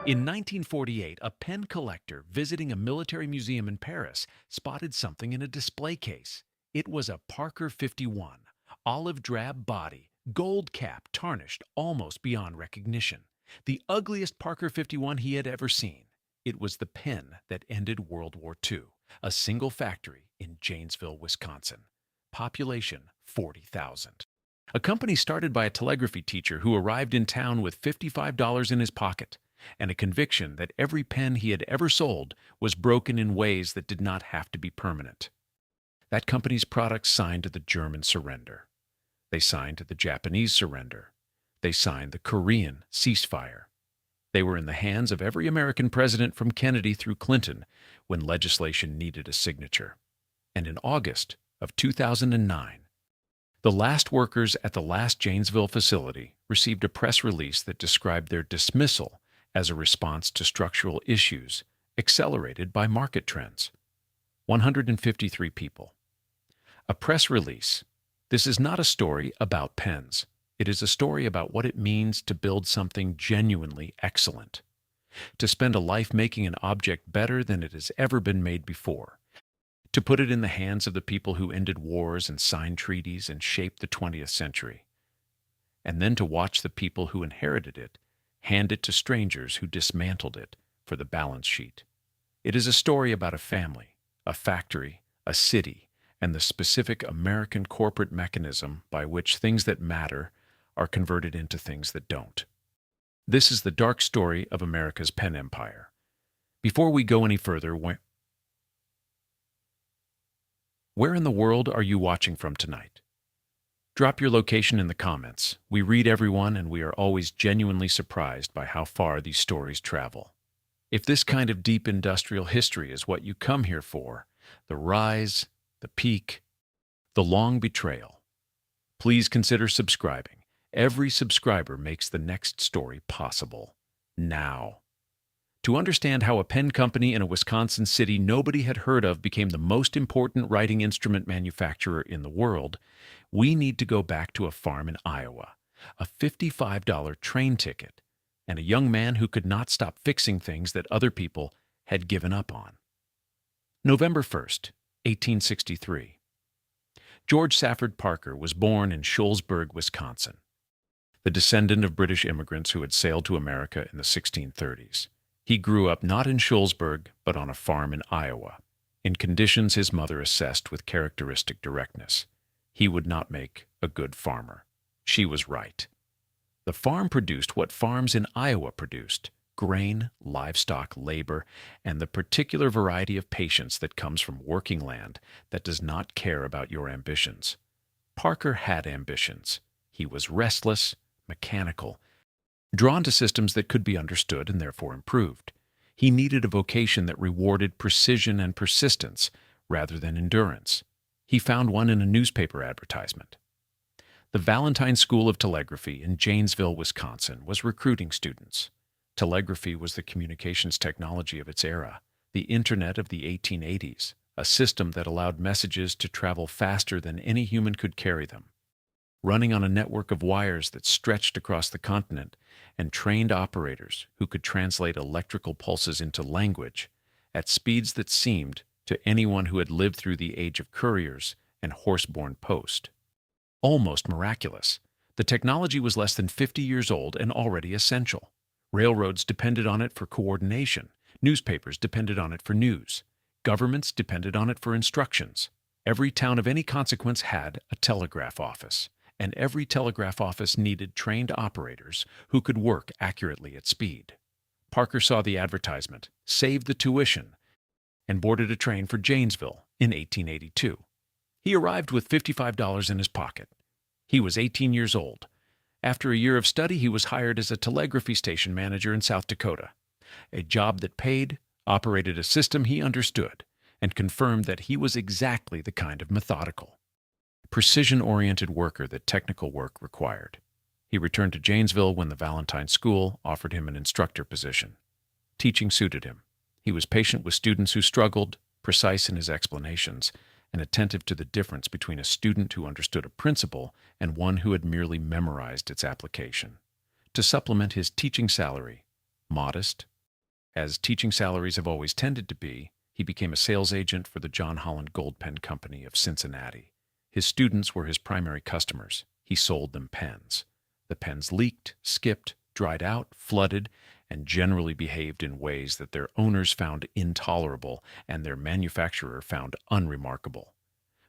In 1948, a pen collector visiting a military museum in Paris spotted something in a display case. It was a Parker 51, olive drab body, gold cap tarnished almost beyond recognition. The ugliest Parker 51 he had ever seen. It was the pen that ended World War II, a single factory in Janesville, Wisconsin. Population 40,000. A company started by a telegraphy teacher who arrived in town with $55 in his pocket and a conviction that every pen he had ever sold was broken in ways that did not have to be permanent. That company's products signed the German surrender. They signed the Japanese surrender. They signed the Korean ceasefire. They were in the hands of every American president from Kennedy through Clinton when legislation needed a signature. And in August of 2009, the last workers at the last Janesville facility received a press release that described their dismissal as a response to structural issues accelerated by market trends. 153 people. A press release. This is not a story about pens. It is a story about what it means to build something genuinely excellent, to spend a life making an object better than it has ever been made before, to put it in the hands of the people who ended wars and signed treaties and shaped the 20th century, and then to watch the people who inherited it hand it to strangers who dismantled it for the balance sheet. It is a story about a family, a factory, a city, and the specific American corporate mechanism by which things that matter are converted into things that don't. This is the dark story of America's pen empire. Before we go any further, where in the world are you watching from tonight? Drop your location in the comments. We read everyone, and we are always genuinely surprised by how far these stories travel. If this kind of deep industrial history is what you come here for, the rise, the peak, the long betrayal, please consider subscribing. Every subscriber makes the next story possible. Now. To understand how a pen company in a Wisconsin city nobody had heard of became the most important writing instrument manufacturer in the world, we need to go back to a farm in Iowa, a $55 train ticket, and a young man who could not stop fixing things that other people had given up on. November 1st, 1863. George Safford Parker was born in Shullsburg, Wisconsin, the descendant of British immigrants who had sailed to America in the 1630s. He grew up not in Shullsburg, but on a farm in Iowa, in conditions his mother assessed with characteristic directness. He would not make a good farmer. She was right. The farm produced what farms in Iowa produced: grain, livestock, labor, and the particular variety of patience that comes from working land that does not care about your ambitions. Parker had ambitions. He was restless, mechanical, drawn to systems that could be understood and therefore improved. He needed a vocation that rewarded precision and persistence rather than endurance. He found one in a newspaper advertisement. The Valentine School of Telegraphy in Janesville, Wisconsin, was recruiting students. Telegraphy was the communications technology of its era, the Internet of the 1880s, a system that allowed messages to travel faster than any human could carry them. Running on a network of wires that stretched across the continent, and trained operators who could translate electrical pulses into language at speeds that seemed, to anyone who had lived through the age of couriers and horse-borne post, almost miraculous. The technology was less than 50 years old and already essential. Railroads depended on it for coordination. Newspapers depended on it for news. Governments depended on it for instructions. Every town of any consequence had a telegraph office, and every telegraph office needed trained operators who could work accurately at speed. Parker saw the advertisement, saved the tuition, and boarded a train for Janesville in 1882. He arrived with $55 in his pocket. He was 18 years old. After a year of study, he was hired as a telegraphy station manager in South Dakota, a job that paid, operated a system he understood, and confirmed that he was exactly the kind of methodical, precision-oriented worker that technical work required. He returned to Janesville when the Valentine School offered him an instructor position. Teaching suited him. He was patient with students who struggled, precise in his explanations, and attentive to the difference between a student who understood a principle and one who had merely memorized its application. To supplement his teaching salary, modest As teaching salaries have always tended to be, he became a sales agent for the John Holland Gold Pen Company of Cincinnati. His students were his primary customers. He sold them pens. The pens leaked, skipped, dried out, flooded, and generally behaved in ways that their owners found intolerable and their manufacturer found unremarkable.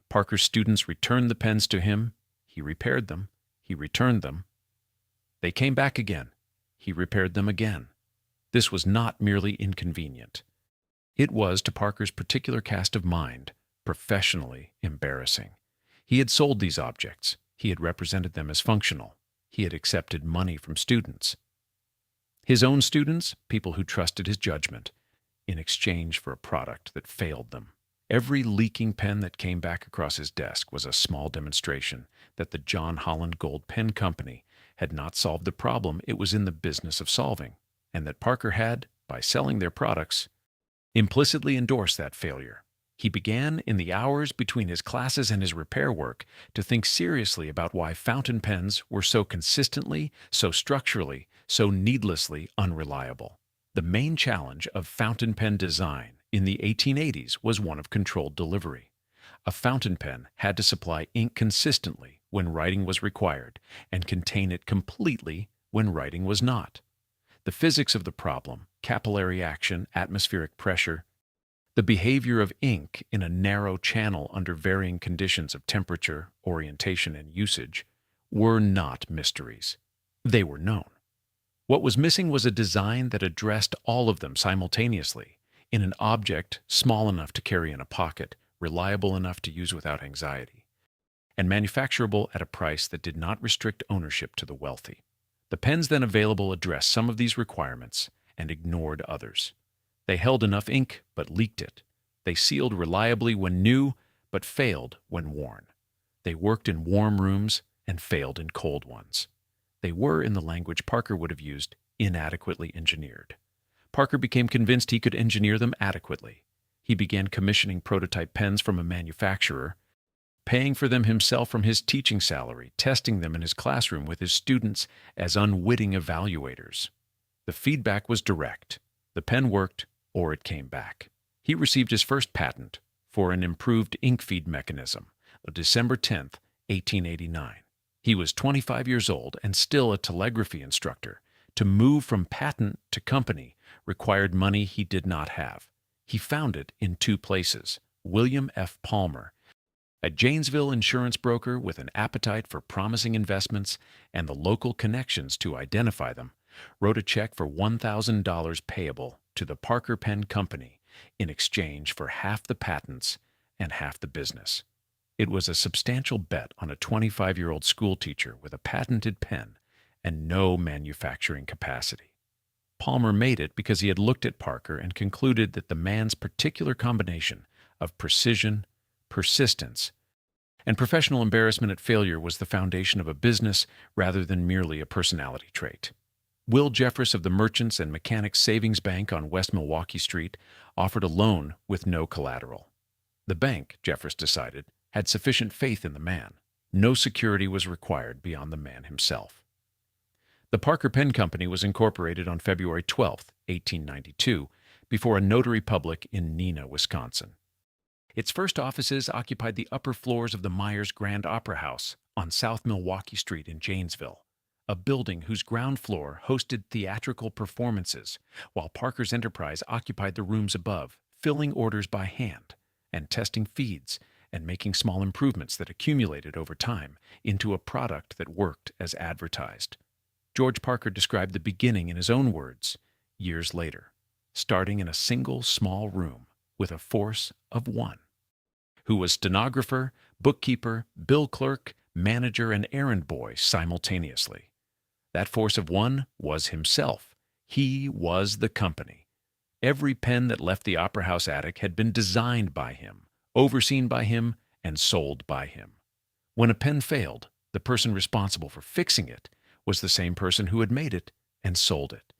Parker's students returned the pens to him. He repaired them. He returned them. They came back again. He repaired them again. This was not merely inconvenient. It was, to Parker's particular cast of mind, professionally embarrassing. He had sold these objects. He had represented them as functional. He had accepted money from students. His own students, people who trusted his judgment, in exchange for a product that failed them. Every leaking pen that came back across his desk was a small demonstration that the John Holland Gold Pen Company had not solved the problem it was in the business of solving, and that Parker had, by selling their products, implicitly endorsed that failure. He began, in the hours between his classes and his repair work, to think seriously about why fountain pens were so consistently, so structurally, so needlessly unreliable. The main challenge of fountain pen design in the 1880s was one of controlled delivery. A fountain pen had to supply ink consistently when writing was required and contain it completely when writing was not. The physics of the problem, capillary action, atmospheric pressure, the behavior of ink in a narrow channel under varying conditions of temperature, orientation, and usage, were not mysteries. They were known. What was missing was a design that addressed all of them simultaneously, in an object small enough to carry in a pocket, reliable enough to use without anxiety, and manufacturable at a price that did not restrict ownership to the wealthy. The pens then available addressed some of these requirements and ignored others. They held enough ink but leaked it. They sealed reliably when new but failed when worn. They worked in warm rooms and failed in cold ones. They were, in the language Parker would have used, inadequately engineered. Parker became convinced he could engineer them adequately. He began commissioning prototype pens from a manufacturer, paying for them himself from his teaching salary, testing them in his classroom with his students as unwitting evaluators. The feedback was direct. The pen worked, or it came back. He received his first patent for an improved ink feed mechanism on December 10, 1889. He was 25 years old and still a telegraphy instructor. To move from patent to company required money he did not have. He found it in two places. William F. Palmer, a Janesville insurance broker with an appetite for promising investments and the local connections to identify them, wrote a check for $1,000 payable to the Parker Pen Company in exchange for half the patents and half the business. It was a substantial bet on a 25-year-old schoolteacher with a patented pen and no manufacturing capacity. Palmer made it because he had looked at Parker and concluded that the man's particular combination of precision, persistence, and professional embarrassment at failure was the foundation of a business rather than merely a personality trait. Will Jeffress of the Merchants and Mechanics Savings Bank on West Milwaukee Street offered a loan with no collateral. The bank, Jeffress decided, had sufficient faith in the man. No security was required beyond the man himself. The Parker Pen Company was incorporated on February 12, 1892, before a notary public in Neenah, Wisconsin. Its first offices occupied the upper floors of the Myers Grand Opera House on South Milwaukee Street in Janesville, a building whose ground floor hosted theatrical performances, while Parker's enterprise occupied the rooms above, filling orders by hand and testing feeds and making small improvements that accumulated over time into a product that worked as advertised. George Parker described the beginning in his own words, years later, starting in a single small room with a force of one, who was stenographer, bookkeeper, bill clerk, manager, and errand boy simultaneously. That force of one was himself. He was the company. Every pen that left the Opera House attic had been designed by him, overseen by him, and sold by him. When a pen failed, the person responsible for fixing it was the same person who had made it and sold it.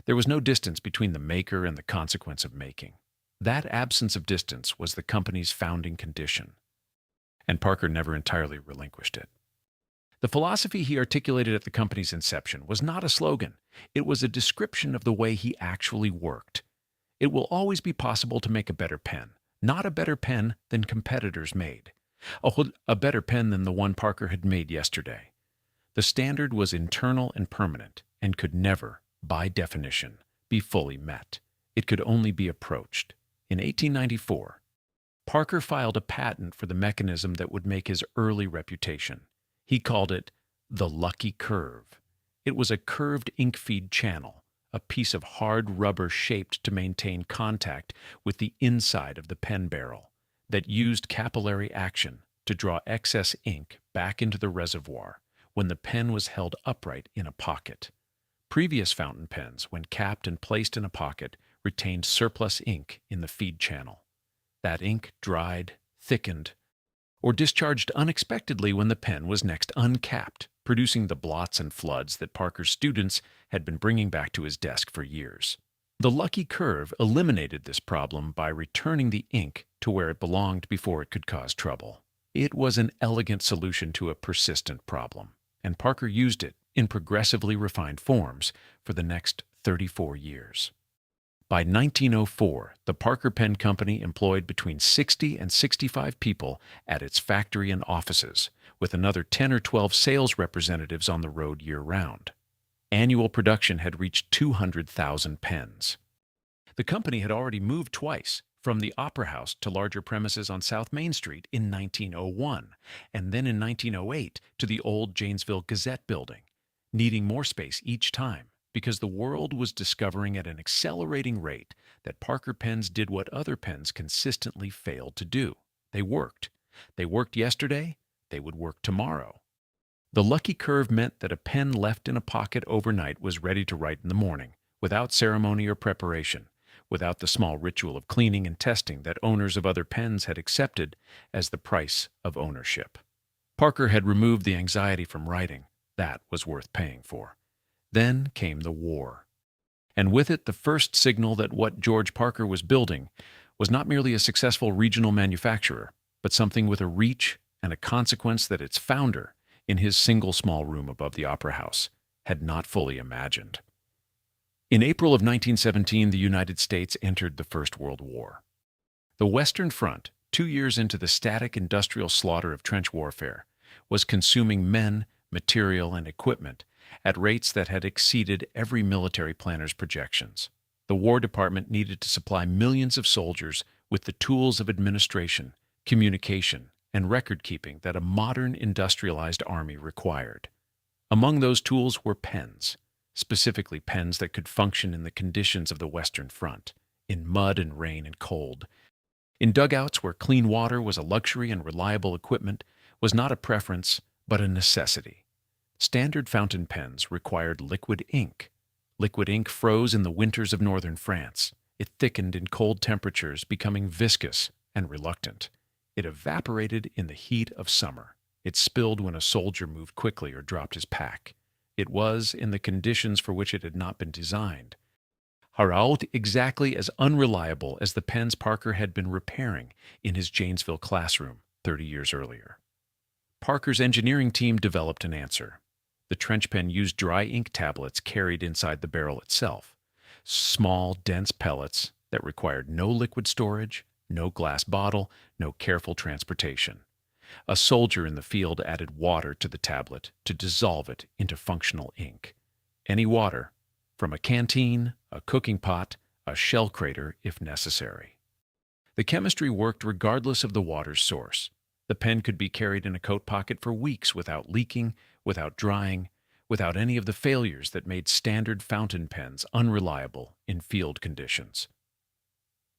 There was no distance between the maker and the consequence of making. That absence of distance was the company's founding condition, and Parker never entirely relinquished it. The philosophy he articulated at the company's inception was not a slogan. It was a description of the way he actually worked. It will always be possible to make a better pen, not a better pen than competitors made. A better pen than the one Parker had made yesterday. The standard was internal and permanent, and could never, by definition, be fully met. It could only be approached. In 1894, Parker filed a patent for the mechanism that would make his early reputation. He called it the lucky curve. It was a curved ink feed channel, a piece of hard rubber shaped to maintain contact with the inside of the pen barrel, that used capillary action to draw excess ink back into the reservoir when the pen was held upright in a pocket. Previous fountain pens, when capped and placed in a pocket, retained surplus ink in the feed channel. That ink dried, thickened, or discharged unexpectedly when the pen was next uncapped, producing the blots and floods that Parker's students had been bringing back to his desk for years. The lucky curve eliminated this problem by returning the ink to where it belonged before it could cause trouble. It was an elegant solution to a persistent problem, and Parker used it in progressively refined forms for the next 34 years. By 1904, the Parker Pen Company employed between 60 and 65 people at its factory and offices, with another 10 or 12 sales representatives on the road year-round. Annual production had reached 200,000 pens. The company had already moved twice, from the Opera House to larger premises on South Main Street in 1901, and then in 1908 to the old Janesville Gazette building, needing more space each time, because the world was discovering at an accelerating rate that Parker pens did what other pens consistently failed to do. They worked. They worked yesterday, they would work tomorrow. The lucky curve meant that a pen left in a pocket overnight was ready to write in the morning, without ceremony or preparation, without the small ritual of cleaning and testing that owners of other pens had accepted as the price of ownership. Parker had removed the anxiety from writing. That was worth paying for. Then came the war, and with it the first signal that what George Parker was building was not merely a successful regional manufacturer, but something with a reach and a consequence that its founder, in his single small room above the Opera House, had not fully imagined. In April of 1917, the United States entered the First World War. The Western Front, 2 years into the static industrial slaughter of trench warfare, was consuming men, material, and equipment at rates that had exceeded every military planner's projections. The War Department needed to supply millions of soldiers with the tools of administration, communication, and record-keeping that a modern industrialized army required. Among those tools were pens, specifically pens that could function in the conditions of the Western Front, in mud and rain and cold. In dugouts where clean water was a luxury and reliable equipment was not a preference, but a necessity. Standard fountain pens required liquid ink. Liquid ink froze in the winters of northern France. It thickened in cold temperatures, becoming viscous and reluctant. It evaporated in the heat of summer. It spilled when a soldier moved quickly or dropped his pack. It was, in the conditions for which it had not been designed, exactly as unreliable as the pens Parker had been repairing in his Janesville classroom 30 years earlier. Parker's engineering team developed an answer. The trench pen used dry ink tablets carried inside the barrel itself, small, dense pellets that required no liquid storage, no glass bottle, no careful transportation. A soldier in the field added water to the tablet to dissolve it into functional ink. Any water, from a canteen, a cooking pot, a shell crater if necessary. The chemistry worked regardless of the water's source. The pen could be carried in a coat pocket for weeks without leaking, without drying, without any of the failures that made standard fountain pens unreliable in field conditions.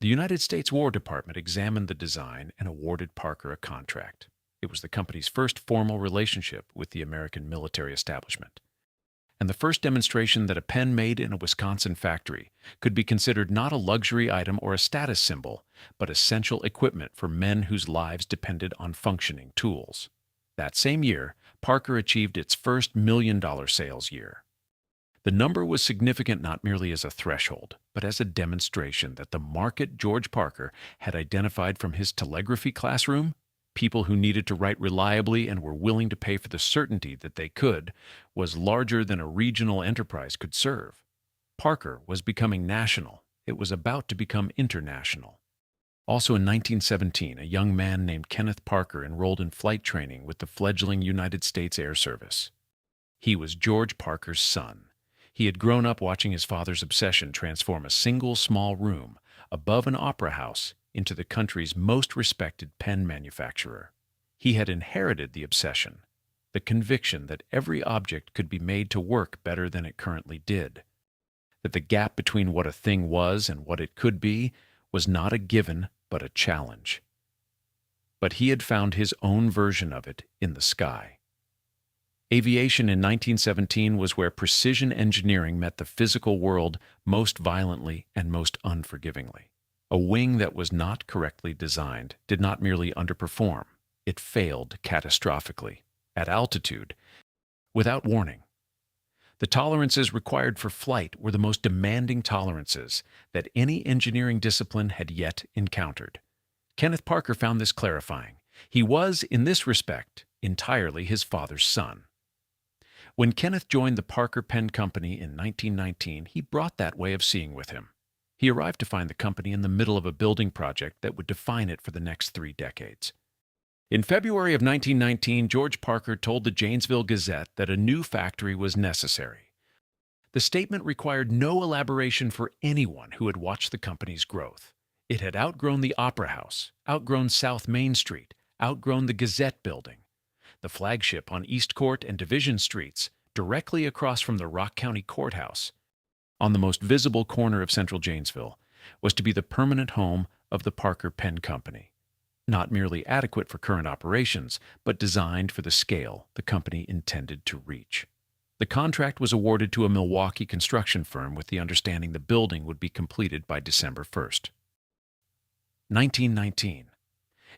The United States War Department examined the design and awarded Parker a contract. It was the company's first formal relationship with the American military establishment, and the first demonstration that a pen made in a Wisconsin factory could be considered not a luxury item or a status symbol, but essential equipment for men whose lives depended on functioning tools. That same year, Parker achieved its first $1 million sales year. The number was significant not merely as a threshold, but as a demonstration that the market George Parker had identified from his telegraphy classroom, people who needed to write reliably and were willing to pay for the certainty that they could, was larger than a regional enterprise could serve. Parker was becoming national, it was about to become international. Also in 1917, a young man named Kenneth Parker enrolled in flight training with the fledgling United States Air Service. He was George Parker's son. He had grown up watching his father's obsession transform a single small room above an opera house into the country's most respected pen manufacturer. He had inherited the obsession, the conviction that every object could be made to work better than it currently did, that the gap between what a thing was and what it could be was not a given but a challenge. But he had found his own version of it in the sky. Aviation in 1917 was where precision engineering met the physical world most violently and most unforgivingly. A wing that was not correctly designed did not merely underperform, it failed catastrophically, at altitude, without warning. The tolerances required for flight were the most demanding tolerances that any engineering discipline had yet encountered. Kenneth Parker found this clarifying. He was, in this respect, entirely his father's son. When Kenneth joined the Parker Pen Company in 1919, he brought that way of seeing with him. He arrived to find the company in the middle of a building project that would define it for the next 3 decades. In February of 1919, George Parker told the Janesville Gazette that a new factory was necessary. The statement required no elaboration for anyone who had watched the company's growth. It had outgrown the Opera House, outgrown South Main Street, outgrown the Gazette building. The flagship on East Court and Division Streets, directly across from the Rock County Courthouse, on the most visible corner of central Janesville, was to be the permanent home of the Parker Pen Company. Not merely adequate for current operations, but designed for the scale the company intended to reach. The contract was awarded to a Milwaukee construction firm with the understanding the building would be completed by December 1st. 1919.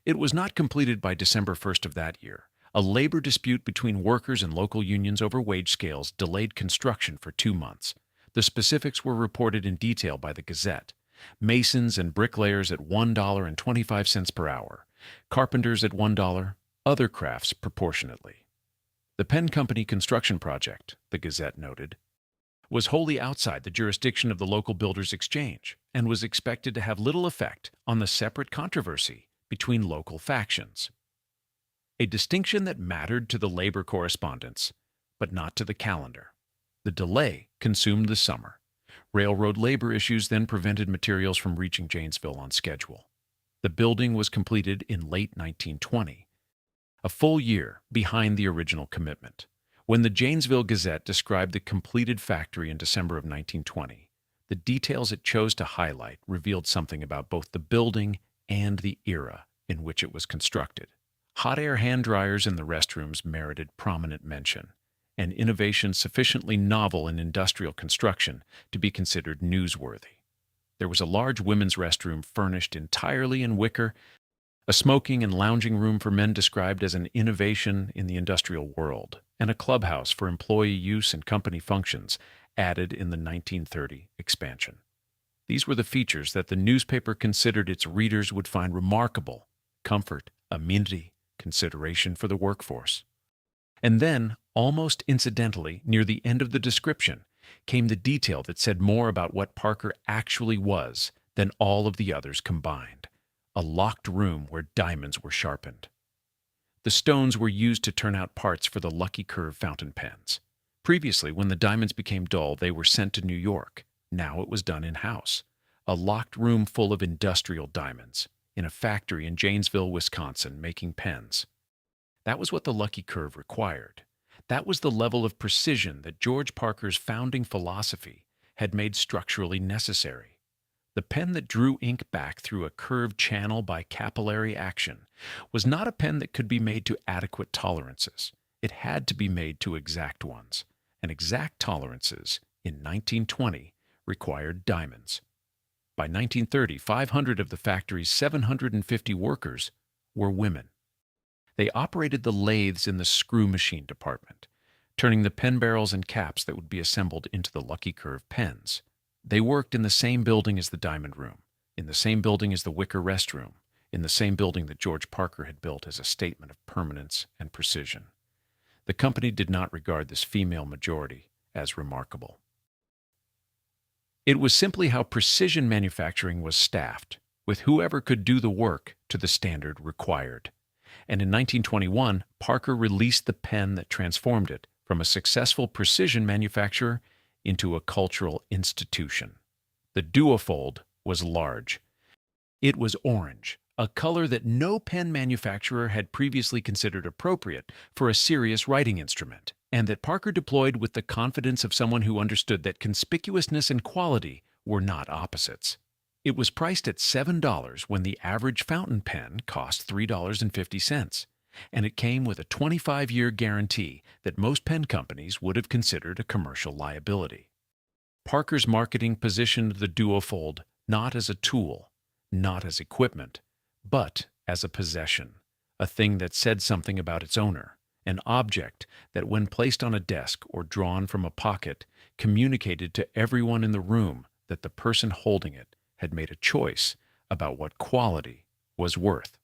It was not completed by December 1st of that year. A labor dispute between workers and local unions over wage scales delayed construction for 2 months. The specifics were reported in detail by the Gazette. Masons and bricklayers at $1.25 per hour, carpenters at $1, other crafts proportionately. The Pen Company construction project, the Gazette noted, was wholly outside the jurisdiction of the local builders' exchange and was expected to have little effect on the separate controversy between local factions. A distinction that mattered to the labor correspondents, but not to the calendar. The delay consumed the summer. Railroad labor issues then prevented materials from reaching Janesville on schedule. The building was completed in late 1920, a full year behind the original commitment. When the Janesville Gazette described the completed factory in December of 1920, the details it chose to highlight revealed something about both the building and the era in which it was constructed. Hot air hand dryers in the restrooms merited prominent mention, an innovation sufficiently novel in industrial construction to be considered newsworthy. There was a large women's restroom furnished entirely in wicker, a smoking and lounging room for men described as an innovation in the industrial world, and a clubhouse for employee use and company functions added in the 1930 expansion. These were the features that the newspaper considered its readers would find remarkable: comfort, amenity, consideration for the workforce. And then, almost incidentally, near the end of the description, came the detail that said more about what Parker actually was than all of the others combined: a locked room where diamonds were sharpened. The stones were used to turn out parts for the Lucky Curve fountain pens. Previously, when the diamonds became dull, they were sent to New York. Now it was done in-house. A locked room full of industrial diamonds, in a factory in Janesville, Wisconsin, making pens. That was what the Lucky Curve required. That was the level of precision that George Parker's founding philosophy had made structurally necessary. The pen that drew ink back through a curved channel by capillary action was not a pen that could be made to adequate tolerances. It had to be made to exact ones, and exact tolerances, in 1920, required diamonds. By 1930, 500 of the factory's 750 workers were women. They operated the lathes in the screw machine department, turning the pen barrels and caps that would be assembled into the Lucky Curve pens. They worked in the same building as the diamond room, in the same building as the wicker restroom, in the same building that George Parker had built as a statement of permanence and precision. The company did not regard this female majority as remarkable. It was simply how precision manufacturing was staffed, with whoever could do the work to the standard required. And in 1921, Parker released the pen that transformed it from a successful precision manufacturer into a cultural institution. The Duofold was large. It was orange, a color that no pen manufacturer had previously considered appropriate for a serious writing instrument, and that Parker deployed with the confidence of someone who understood that conspicuousness and quality were not opposites. It was priced at $7 when the average fountain pen cost $3.50, and it came with a 25-year guarantee that most pen companies would have considered a commercial liability. Parker's marketing positioned the Duofold not as a tool, not as equipment, but as a possession, a thing that said something about its owner, an object that, when placed on a desk or drawn from a pocket, communicated to everyone in the room that the person holding it had made a choice about what quality was worth.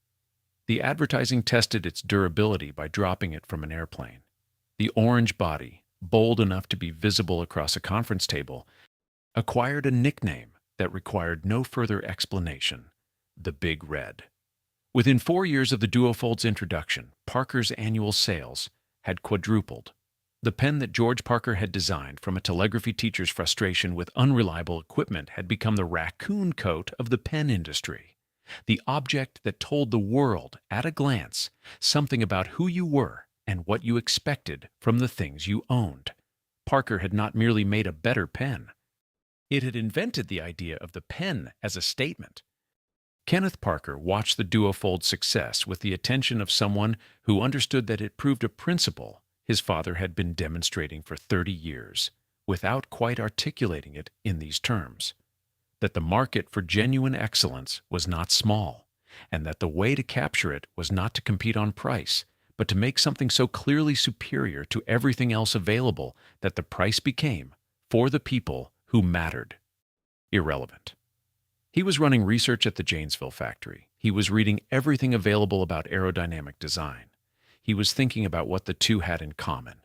The advertising tested its durability by dropping it from an airplane. The orange body, bold enough to be visible across a conference table, acquired a nickname that required no further explanation: the Big Red. Within 4 years of the Duofold's introduction, Parker's annual sales had quadrupled. The pen that George Parker had designed from a telegraphy teacher's frustration with unreliable equipment had become the raccoon coat of the pen industry, the object that told the world, at a glance, something about who you were and what you expected from the things you owned. Parker had not merely made a better pen. It had invented the idea of the pen as a statement. Kenneth Parker watched the Duofold's success with the attention of someone who understood that it proved a principle his father had been demonstrating for 30 years, without quite articulating it in these terms: that the market for genuine excellence was not small, and that the way to capture it was not to compete on price, but to make something so clearly superior to everything else available that the price became, for the people who mattered, irrelevant. He was running research at the Janesville factory. He was reading everything available about aerodynamic design. He was thinking about what the two had in common.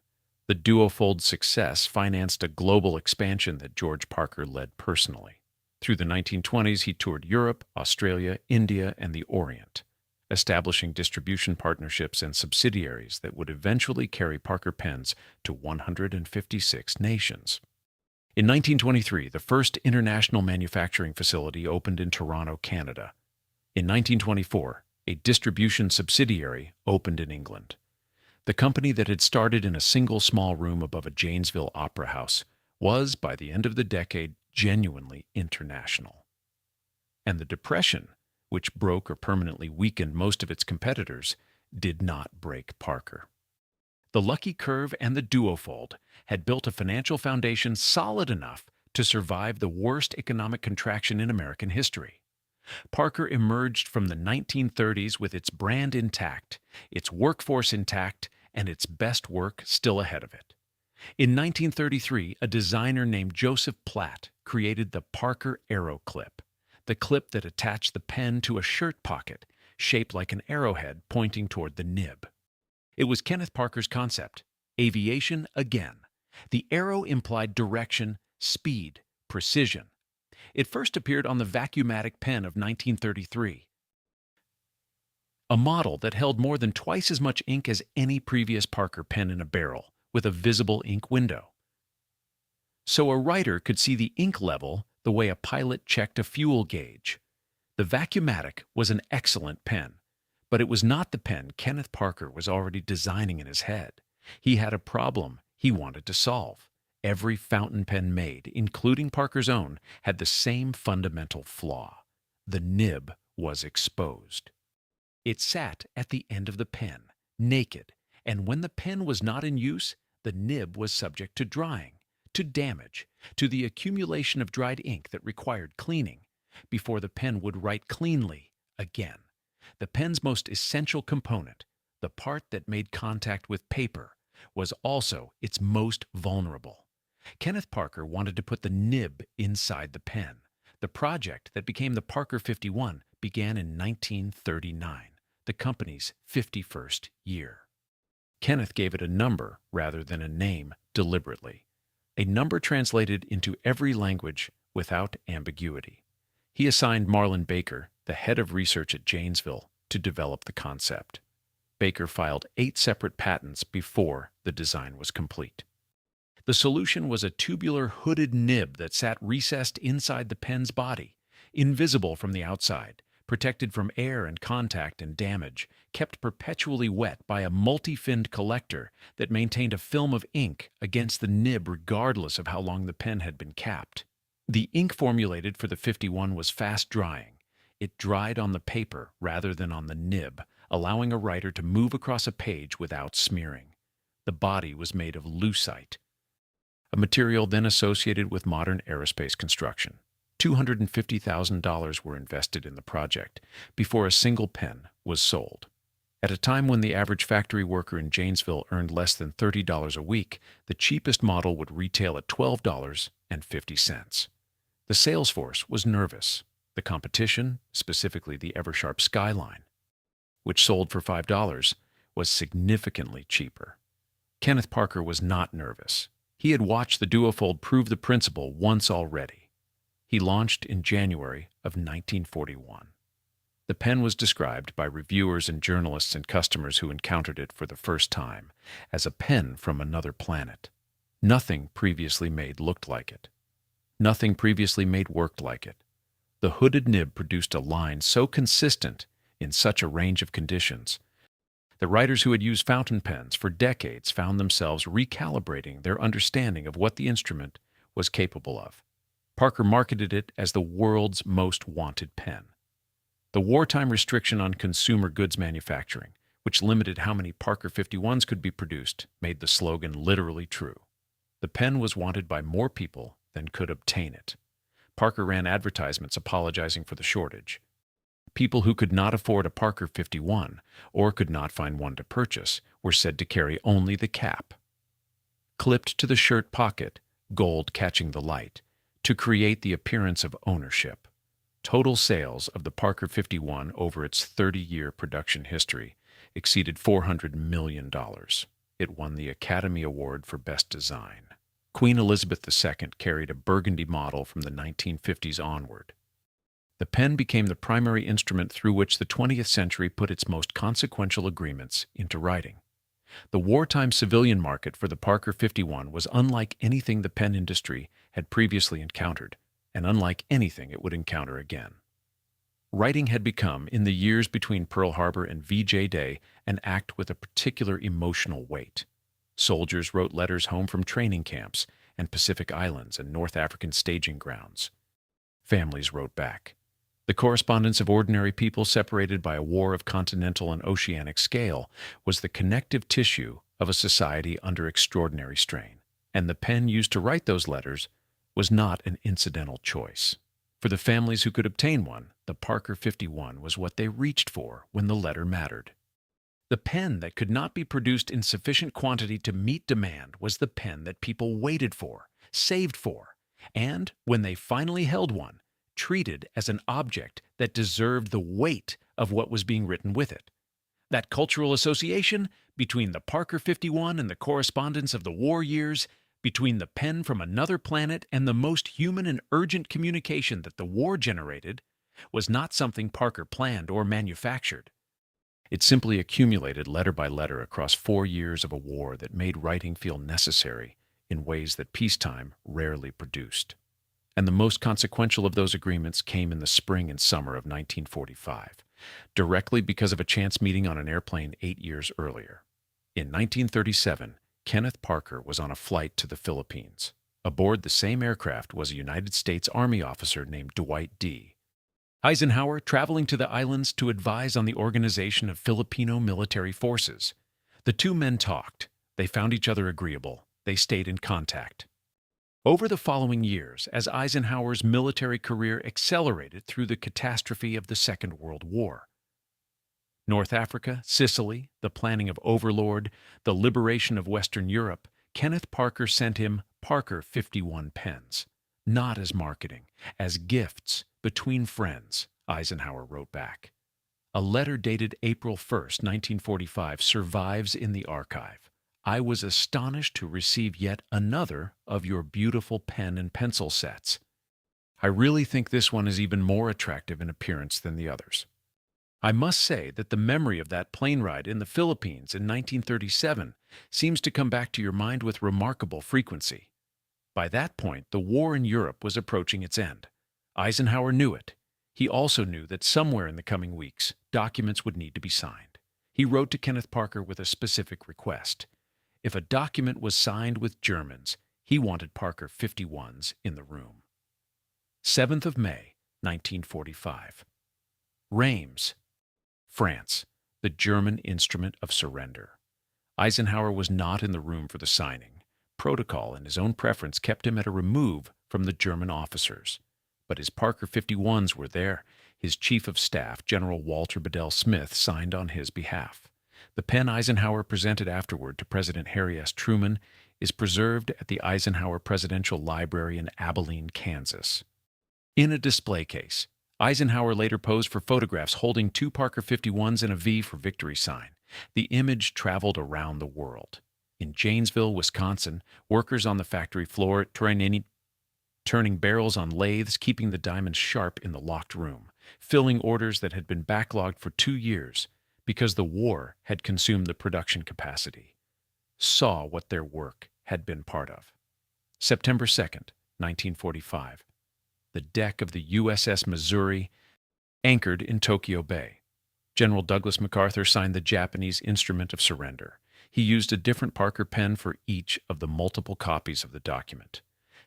The Duofold's success financed a global expansion that George Parker led personally. Through the 1920s, he toured Europe, Australia, India, and the Orient, establishing distribution partnerships and subsidiaries that would eventually carry Parker pens to 156 nations. In 1923, the first international manufacturing facility opened in Toronto, Canada. In 1924, a distribution subsidiary opened in England. The company that had started in a single small room above a Janesville opera house was, by the end of the decade, genuinely international. And the Depression, which broke or permanently weakened most of its competitors, did not break Parker. The Lucky Curve and the Duofold had built a financial foundation solid enough to survive the worst economic contraction in American history. Parker emerged from the 1930s with its brand intact, its workforce intact, and its best work still ahead of it. In 1933, a designer named Joseph Platt created the Parker Arrow Clip, the clip that attached the pen to a shirt pocket, shaped like an arrowhead pointing toward the nib. It was Kenneth Parker's concept: aviation again. The arrow implied direction, speed, precision. It first appeared on the Vacuumatic pen of 1933, a model that held more than twice as much ink as any previous Parker pen in a barrel, with a visible ink window. So a writer could see the ink level the way a pilot checked a fuel gauge. The Vacuumatic was an excellent pen, but it was not the pen Kenneth Parker was already designing in his head. He had a problem he wanted to solve. Every fountain pen made, including Parker's own, had the same fundamental flaw: the nib was exposed. It sat at the end of the pen, naked, and when the pen was not in use, the nib was subject to drying, to damage, to the accumulation of dried ink that required cleaning, before the pen would write cleanly again. The pen's most essential component, the part that made contact with paper, was also its most vulnerable. Kenneth Parker wanted to put the nib inside the pen. The project that became the Parker 51 began in 1939, the company's 51st year. Kenneth gave it a number rather than a name deliberately. A number translated into every language without ambiguity. He assigned Marlin Baker, the head of research at Janesville, to develop the concept. Baker filed 8 separate patents before the design was complete. The solution was a tubular hooded nib that sat recessed inside the pen's body, invisible from the outside, protected from air and contact and damage, kept perpetually wet by a multi-finned collector that maintained a film of ink against the nib regardless of how long the pen had been capped. The ink formulated for the 51 was fast-drying. It dried on the paper rather than on the nib, allowing a writer to move across a page without smearing. The body was made of lucite, a material then associated with modern aerospace construction. $250,000 were invested in the project before a single pen was sold. At a time when the average factory worker in Janesville earned less than $30 a week, the cheapest model would retail at $12.50. The sales force was nervous. The competition, specifically the Eversharp Skyline, which sold for $5, was significantly cheaper. Kenneth Parker was not nervous. He had watched the Duofold prove the principle once already. He launched in January of 1941. The pen was described by reviewers and journalists and customers who encountered it for the first time as a pen from another planet. Nothing previously made looked like it. Nothing previously made worked like it. The hooded nib produced a line so consistent in such a range of conditions that writers who had used fountain pens for decades found themselves recalibrating their understanding of what the instrument was capable of. Parker marketed it as the world's most wanted pen. The wartime restriction on consumer goods manufacturing, which limited how many Parker 51s could be produced, made the slogan literally true. The pen was wanted by more people than could obtain it. Parker ran advertisements apologizing for the shortage. People who could not afford a Parker 51 or could not find one to purchase were said to carry only the cap, clipped to the shirt pocket, gold catching the light, to create the appearance of ownership. Total sales of the Parker 51 over its 30-year production history exceeded $400 million. It won the Academy Award for Best Design. Queen Elizabeth II carried a burgundy model from the 1950s onward. The pen became the primary instrument through which the 20th century put its most consequential agreements into writing. The wartime civilian market for the Parker 51 was unlike anything the pen industry had previously encountered, and unlike anything it would encounter again. Writing had become, in the years between Pearl Harbor and VJ Day, an act with a particular emotional weight. Soldiers wrote letters home from training camps and Pacific Islands and North African staging grounds. Families wrote back. The correspondence of ordinary people separated by a war of continental and oceanic scale was the connective tissue of a society under extraordinary strain, and the pen used to write those letters was not an incidental choice. For the families who could obtain one, the Parker 51 was what they reached for when the letter mattered. The pen that could not be produced in sufficient quantity to meet demand was the pen that people waited for, saved for, and, when they finally held one, treated as an object that deserved the weight of what was being written with it. That cultural association between the Parker 51 and the correspondence of the war years, between the pen from another planet and the most human and urgent communication that the war generated, was not something Parker planned or manufactured. It simply accumulated letter by letter across 4 years of a war that made writing feel necessary in ways that peacetime rarely produced. And the most consequential of those agreements came in the spring and summer of 1945, directly because of a chance meeting on an airplane 8 years earlier. In 1937, Kenneth Parker was on a flight to the Philippines. Aboard the same aircraft was a United States Army officer named Dwight D. Eisenhower, traveling to the islands to advise on the organization of Filipino military forces. The two men talked. They found each other agreeable. They stayed in contact. Over the following years, as Eisenhower's military career accelerated through the catastrophe of the Second World War, North Africa, Sicily, the planning of Overlord, the liberation of Western Europe, Kenneth Parker sent him Parker 51 pens, not as marketing, as gifts between friends, Eisenhower wrote back. A letter dated April 1st, 1945, survives in the archive. I was astonished to receive yet another of your beautiful pen and pencil sets. I really think this one is even more attractive in appearance than the others. I must say that the memory of that plane ride in the Philippines in 1937 seems to come back to your mind with remarkable frequency. By that point, the war in Europe was approaching its end. Eisenhower knew it. He also knew that somewhere in the coming weeks, documents would need to be signed. He wrote to Kenneth Parker with a specific request. If a document was signed with Germans, he wanted Parker 51s in the room. 7th of May, 1945. Reims, France, the German instrument of surrender. Eisenhower was not in the room for the signing. Protocol and his own preference kept him at a remove from the German officers. But his Parker 51s were there. His Chief of Staff, General Walter Bedell Smith, signed on his behalf. The pen Eisenhower presented afterward to President Harry S. Truman is preserved at the Eisenhower Presidential Library in Abilene, Kansas. In a display case, Eisenhower later posed for photographs holding 2 Parker 51s and a V for victory sign. The image traveled around the world. In Janesville, Wisconsin, workers on the factory floor turning barrels on lathes, keeping the diamonds sharp in the locked room, filling orders that had been backlogged for 2 years because the war had consumed the production capacity, saw what their work had been part of. September 2nd, 1945. The deck of the USS Missouri anchored in Tokyo Bay. General Douglas MacArthur signed the Japanese instrument of surrender. He used a different Parker pen for each of the multiple copies of the document,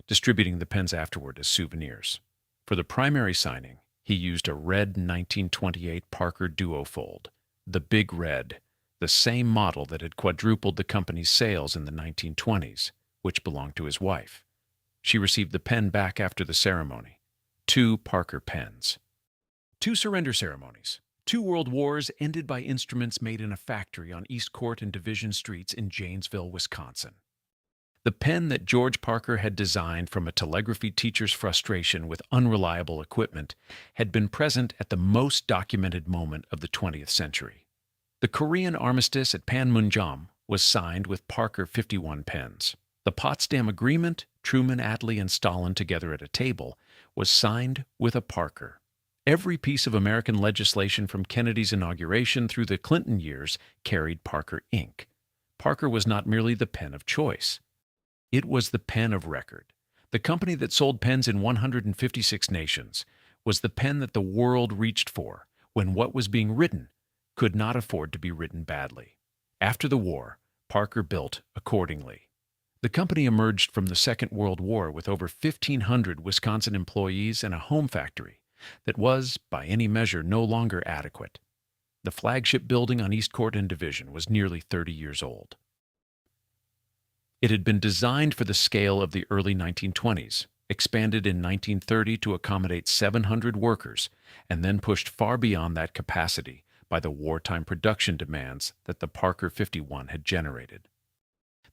distributing the pens afterward as souvenirs. For the primary signing, he used a red 1928 Parker Duofold, the Big Red, the same model that had quadrupled the company's sales in the 1920s, which belonged to his wife. She received the pen back after the ceremony. 2 Parker pens. 2 surrender ceremonies. 2 world wars ended by instruments made in a factory on East Court and Division Streets in Janesville, Wisconsin. The pen that George Parker had designed from a telegraphy teacher's frustration with unreliable equipment had been present at the most documented moment of the 20th century. The Korean armistice at Panmunjom was signed with Parker 51 pens. The Potsdam Agreement, Truman, Attlee, and Stalin together at a table, was signed with a Parker. Every piece of American legislation from Kennedy's inauguration through the Clinton years carried Parker ink. Parker was not merely the pen of choice. It was the pen of record. The company that sold pens in 156 nations was the pen that the world reached for when what was being written could not afford to be written badly. After the war, Parker built accordingly. The company emerged from the Second World War with over 1,500 Wisconsin employees and a home factory that was, by any measure, no longer adequate. The flagship building on East Court and Division was nearly 30 years old. It had been designed for the scale of the early 1920s, expanded in 1930 to accommodate 700 workers, and then pushed far beyond that capacity by the wartime production demands that the Parker 51 had generated.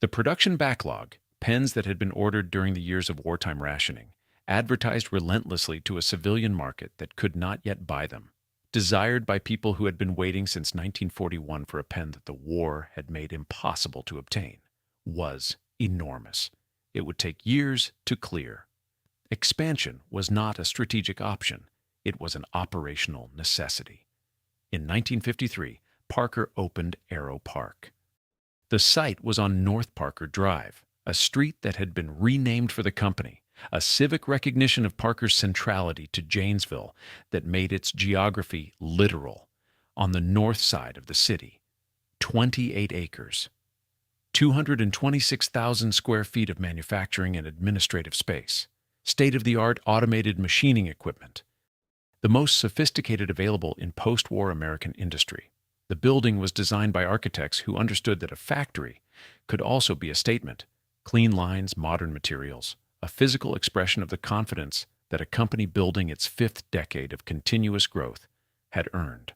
The production backlog, pens that had been ordered during the years of wartime rationing, advertised relentlessly to a civilian market that could not yet buy them, desired by people who had been waiting since 1941 for a pen that the war had made impossible to obtain, was enormous. It would take years to clear. Expansion was not a strategic option. It was an operational necessity. In 1953, Parker opened Aero Park. The site was on North Parker Drive, a street that had been renamed for the company, a civic recognition of Parker's centrality to Janesville that made its geography literal. On the north side of the city, 28 acres, 226,000 square feet of manufacturing and administrative space, state-of-the-art automated machining equipment, the most sophisticated available in post-war American industry. The building was designed by architects who understood that a factory could also be a statement: clean lines, modern materials, a physical expression of the confidence that a company building its 5th decade of continuous growth had earned.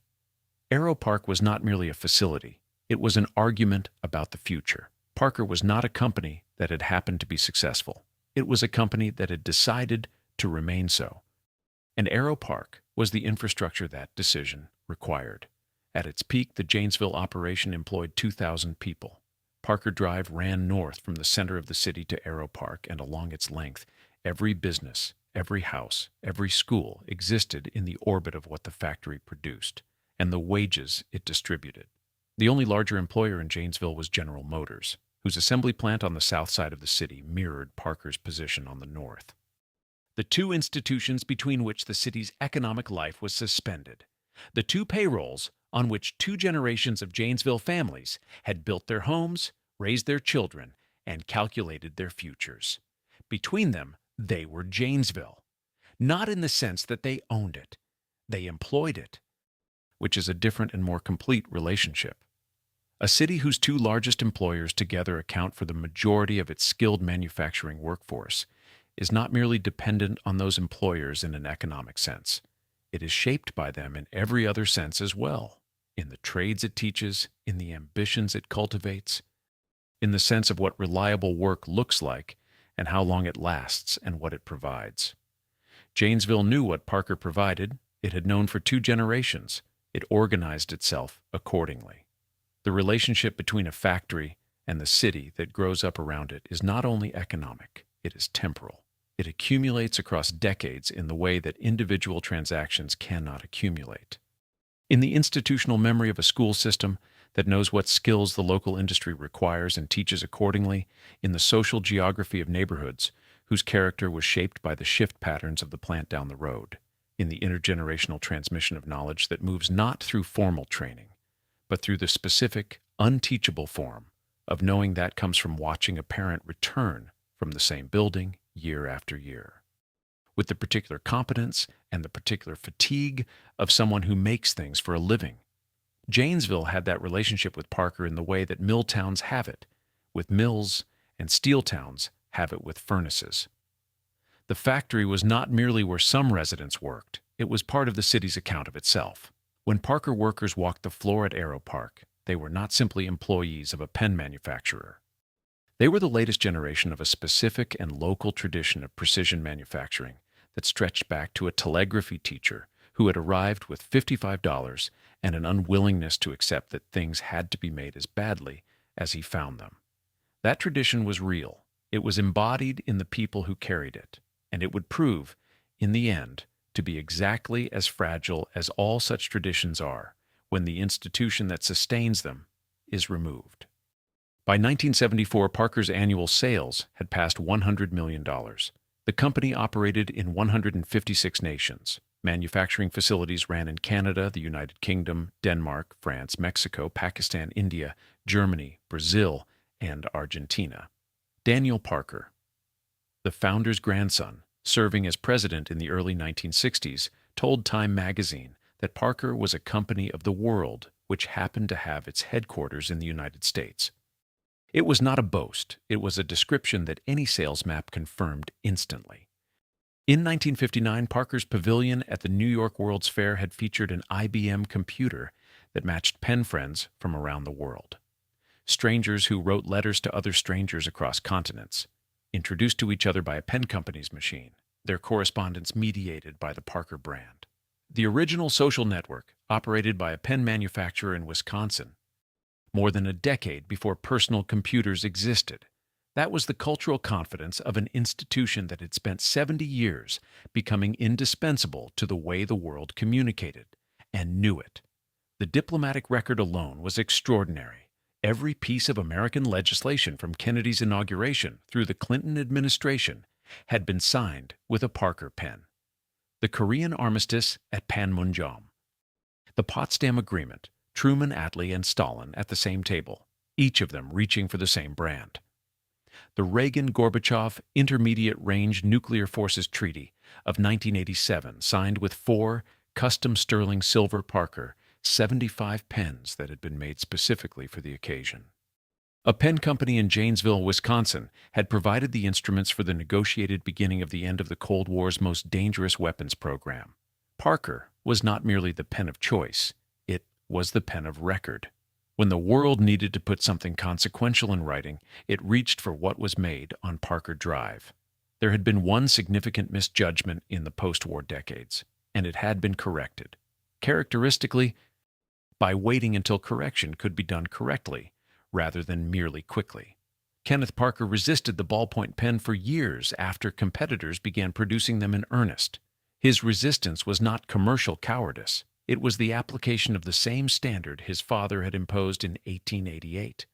Aero Park was not merely a facility, it was an argument about the future. Parker was not a company that had happened to be successful. It was a company that had decided to remain so. And Aero Park was the infrastructure that decision required. At its peak, the Janesville operation employed 2,000 people. Parker Drive ran north from the center of the city to Aero Park, and along its length, every business, every house, every school existed in the orbit of what the factory produced and the wages it distributed. The only larger employer in Janesville was General Motors, whose assembly plant on the south side of the city mirrored Parker's position on the north. The two institutions between which the city's economic life was suspended, the two payrolls on which two generations of Janesville families had built their homes, raised their children, and calculated their futures. Between them, they were Janesville, not in the sense that they owned it. They employed it, which is a different and more complete relationship. A city whose two largest employers together account for the majority of its skilled manufacturing workforce is not merely dependent on those employers in an economic sense. It is shaped by them in every other sense as well, in the trades it teaches, in the ambitions it cultivates, in the sense of what reliable work looks like and how long it lasts and what it provides. Janesville knew what Parker provided. It had known for two generations. It organized itself accordingly. The relationship between a factory and the city that grows up around it is not only economic, it is temporal. It accumulates across decades in the way that individual transactions cannot accumulate. In the institutional memory of a school system that knows what skills the local industry requires and teaches accordingly, in the social geography of neighborhoods whose character was shaped by the shift patterns of the plant down the road, in the intergenerational transmission of knowledge that moves not through formal training, but through the specific, unteachable form of knowing that comes from watching a parent return from the same building year after year, with the particular competence and the particular fatigue of someone who makes things for a living. Janesville had that relationship with Parker in the way that mill towns have it with mills and steel towns have it with furnaces. The factory was not merely where some residents worked, it was part of the city's account of itself. When Parker workers walked the floor at Aero Park, they were not simply employees of a pen manufacturer. They were the latest generation of a specific and local tradition of precision manufacturing that stretched back to a telegraphy teacher who had arrived with $55 and an unwillingness to accept that things had to be made as badly as he found them. That tradition was real. It was embodied in the people who carried it, and it would prove, in the end, to be exactly as fragile as all such traditions are when the institution that sustains them is removed. By 1974, Parker's annual sales had passed $100 million. The company operated in 156 nations. Manufacturing facilities ran in Canada, the United Kingdom, Denmark, France, Mexico, Pakistan, India, Germany, Brazil, and Argentina. Daniel Parker, the founder's grandson, serving as president in the early 1960s, told Time magazine that Parker was a company of the world which happened to have its headquarters in the United States. It was not a boast, it was a description that any sales map confirmed instantly. In 1959, Parker's pavilion at the New York World's Fair had featured an IBM computer that matched pen friends from around the world. Strangers who wrote letters to other strangers across continents, introduced to each other by a pen company's machine, their correspondence mediated by the Parker brand. The original social network, operated by a pen manufacturer in Wisconsin, more than a decade before personal computers existed. That was the cultural confidence of an institution that had spent 70 years becoming indispensable to the way the world communicated, and knew it. The diplomatic record alone was extraordinary. Every piece of American legislation from Kennedy's inauguration through the Clinton administration had been signed with a Parker pen. The Korean armistice at Panmunjom, the Potsdam Agreement, Truman, Attlee, and Stalin at the same table, each of them reaching for the same brand. The Reagan-Gorbachev Intermediate-Range Nuclear Forces Treaty of 1987, signed with 4 custom sterling silver Parker 75 pens that had been made specifically for the occasion. A pen company in Janesville, Wisconsin, had provided the instruments for the negotiated beginning of the end of the Cold War's most dangerous weapons program. Parker was not merely the pen of choice, it was the pen of record. When the world needed to put something consequential in writing, it reached for what was made on Parker Drive. There had been one significant misjudgment in the post-war decades, and it had been corrected. Characteristically, by waiting until correction could be done correctly, rather than merely quickly. Kenneth Parker resisted the ballpoint pen for years after competitors began producing them in earnest. His resistance was not commercial cowardice. It was the application of the same standard his father had imposed in 1888.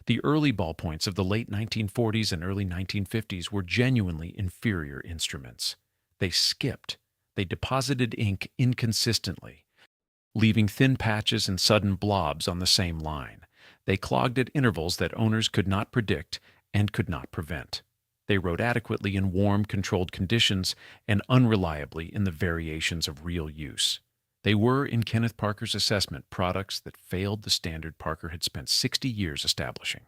The early ballpoints of the late 1940s and early 1950s were genuinely inferior instruments. They skipped. They deposited ink inconsistently, leaving thin patches and sudden blobs on the same line. They clogged at intervals that owners could not predict and could not prevent. They wrote adequately in warm, controlled conditions and unreliably in the variations of real use. They were, in Kenneth Parker's assessment, products that failed the standard Parker had spent 60 years establishing.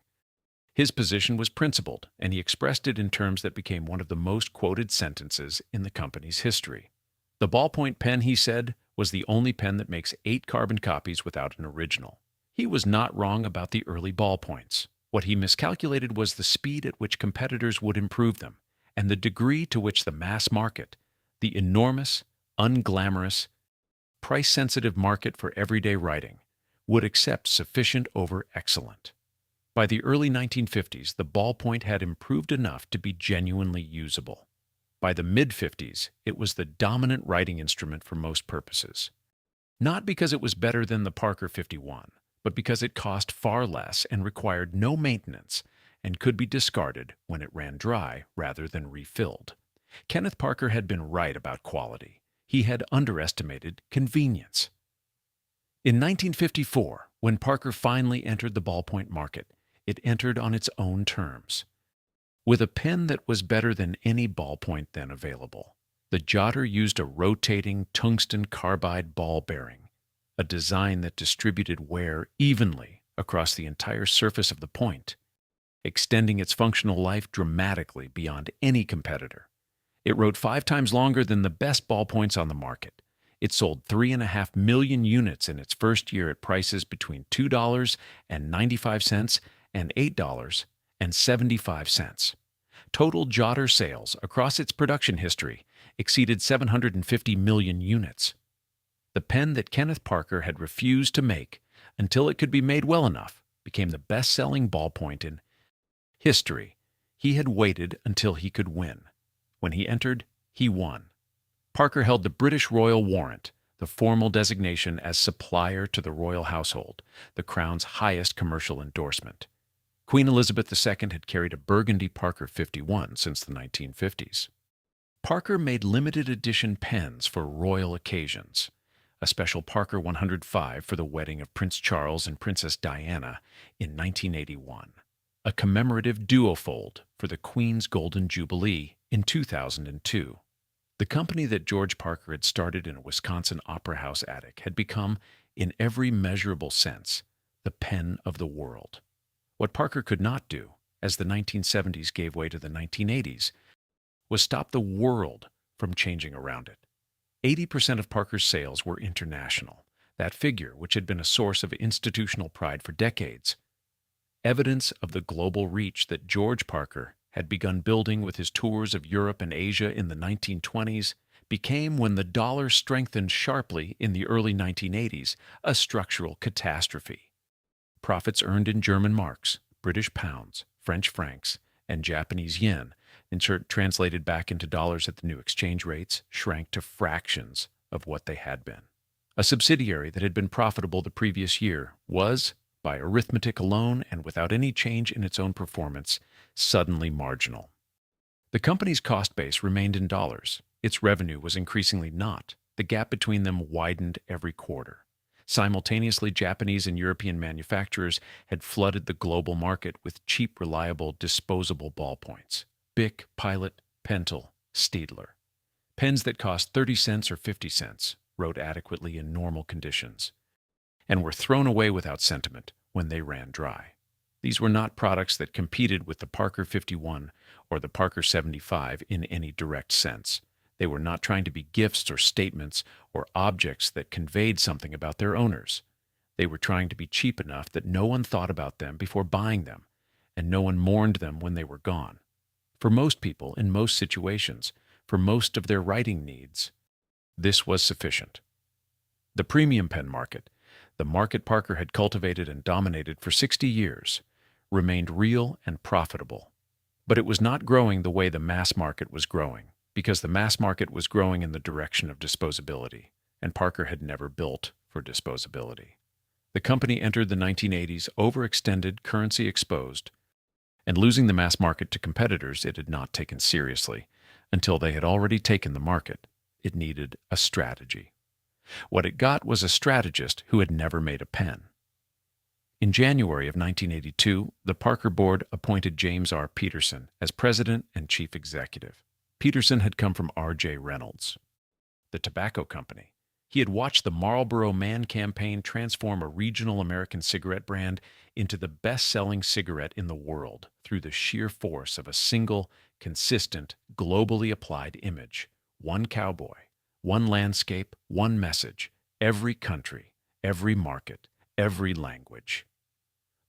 His position was principled, and he expressed it in terms that became one of the most quoted sentences in the company's history. The ballpoint pen, he said, was the only pen that makes 8 carbon copies without an original. He was not wrong about the early ballpoints. What he miscalculated was the speed at which competitors would improve them, and the degree to which the mass market, the enormous, unglamorous, price-sensitive market for everyday writing, would accept sufficient over excellent. By the early 1950s, the ballpoint had improved enough to be genuinely usable. By the mid-50s, it was the dominant writing instrument for most purposes. Not because it was better than the Parker 51, but because it cost far less and required no maintenance and could be discarded when it ran dry rather than refilled. Kenneth Parker had been right about quality. He had underestimated convenience. In 1954, when Parker finally entered the ballpoint market, it entered on its own terms. With a pen that was better than any ballpoint then available, the Jotter used a rotating tungsten carbide ball bearing, a design that distributed wear evenly across the entire surface of the point, extending its functional life dramatically beyond any competitor. It wrote 5 times longer than the best ballpoints on the market. It sold 3.5 million units in its first year at prices between $2.95 and $8.75. Total Jotter sales across its production history exceeded 750 million units. The pen that Kenneth Parker had refused to make until it could be made well enough became the best-selling ballpoint in history. He had waited until he could win. When he entered, he won. Parker held the British Royal Warrant, the formal designation as supplier to the royal household, the Crown's highest commercial endorsement. Queen Elizabeth II had carried a burgundy Parker 51 since the 1950s. Parker made limited edition pens for royal occasions. A special Parker 105 for the wedding of Prince Charles and Princess Diana in 1981. A commemorative Duofold for the Queen's Golden Jubilee in 2002. The company that George Parker had started in a Wisconsin opera house attic had become, in every measurable sense, the pen of the world. What Parker could not do, as the 1970s gave way to the 1980s, was stop the world from changing around it. 80% of Parker's sales were international, that figure which had been a source of institutional pride for decades. Evidence of the global reach that George Parker had begun building with his tours of Europe and Asia in the 1920s became, when the dollar strengthened sharply in the early 1980s, a structural catastrophe. Profits earned in German marks, British pounds, French francs, and Japanese yen, translated back into dollars at the new exchange rates, shrank to fractions of what they had been. A subsidiary that had been profitable the previous year was, by arithmetic alone and without any change in its own performance, suddenly marginal. The company's cost base remained in dollars. Its revenue was increasingly not. The gap between them widened every quarter. Simultaneously, Japanese and European manufacturers had flooded the global market with cheap, reliable, disposable ballpoints. Bic, Pilot, Pentel, Staedtler. Pens that cost 30 cents or 50 cents, wrote adequately in normal conditions, and were thrown away without sentiment when they ran dry. These were not products that competed with the Parker 51 or the Parker 75 in any direct sense. They were not trying to be gifts or statements or objects that conveyed something about their owners. They were trying to be cheap enough that no one thought about them before buying them, and no one mourned them when they were gone. For most people, in most situations, for most of their writing needs, this was sufficient. The premium pen market, the market Parker had cultivated and dominated for 60 years, remained real and profitable. But it was not growing the way the mass market was growing, because the mass market was growing in the direction of disposability, and Parker had never built for disposability. The company entered the 1980s overextended, currency exposed, and losing the mass market to competitors it had not taken seriously until they had already taken the market. It needed a strategy. What it got was a strategist who had never made a pen. In January of 1982, the Parker board appointed James R. Peterson as president and chief executive. Peterson had come from R.J. Reynolds, the tobacco company. He had watched the Marlboro Man campaign transform a regional American cigarette brand into the best-selling cigarette in the world through the sheer force of a single, consistent, globally applied image. One cowboy, one landscape, one message, every country, every market, every language.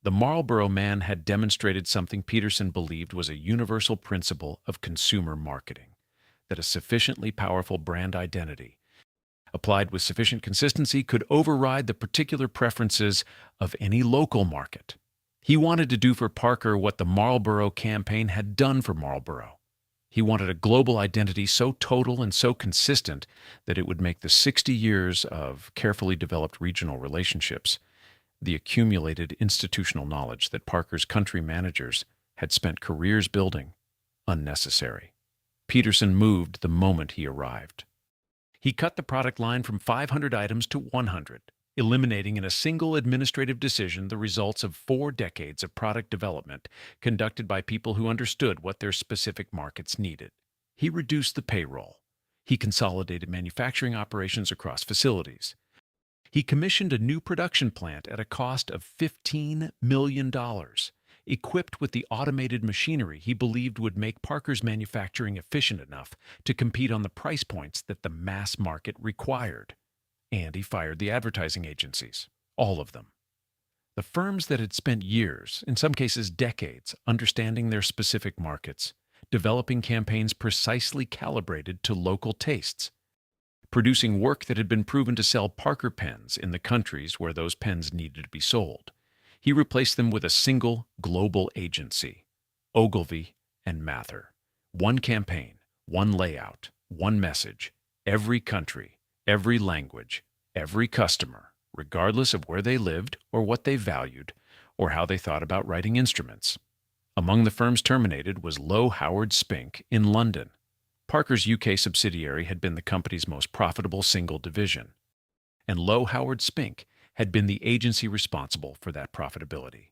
The Marlboro Man had demonstrated something Peterson believed was a universal principle of consumer marketing, that a sufficiently powerful brand identity, applied with sufficient consistency, could override the particular preferences of any local market. He wanted to do for Parker what the Marlboro campaign had done for Marlboro. He wanted a global identity so total and so consistent that it would make the 60 years of carefully developed regional relationships, the accumulated institutional knowledge that Parker's country managers had spent careers building, unnecessary. Peterson moved the moment he arrived. He cut the product line from 500 items to 100, eliminating in a single administrative decision the results of 4 decades of product development conducted by people who understood what their specific markets needed. He reduced the payroll. He consolidated manufacturing operations across facilities. He commissioned a new production plant at a cost of $15 million, equipped with the automated machinery he believed would make Parker's manufacturing efficient enough to compete on the price points that the mass market required. And he fired the advertising agencies, all of them. The firms that had spent years, in some cases decades, understanding their specific markets, developing campaigns precisely calibrated to local tastes, producing work that had been proven to sell Parker pens in the countries where those pens needed to be sold. He replaced them with a single global agency, Ogilvy and Mather. One campaign, one layout, one message, every country, every language, every customer, regardless of where they lived or what they valued or how they thought about writing instruments. Among the firms terminated was Low Howard Spink in London. Parker's UK subsidiary had been the company's most profitable single division, and Low Howard Spink had been the agency responsible for that profitability.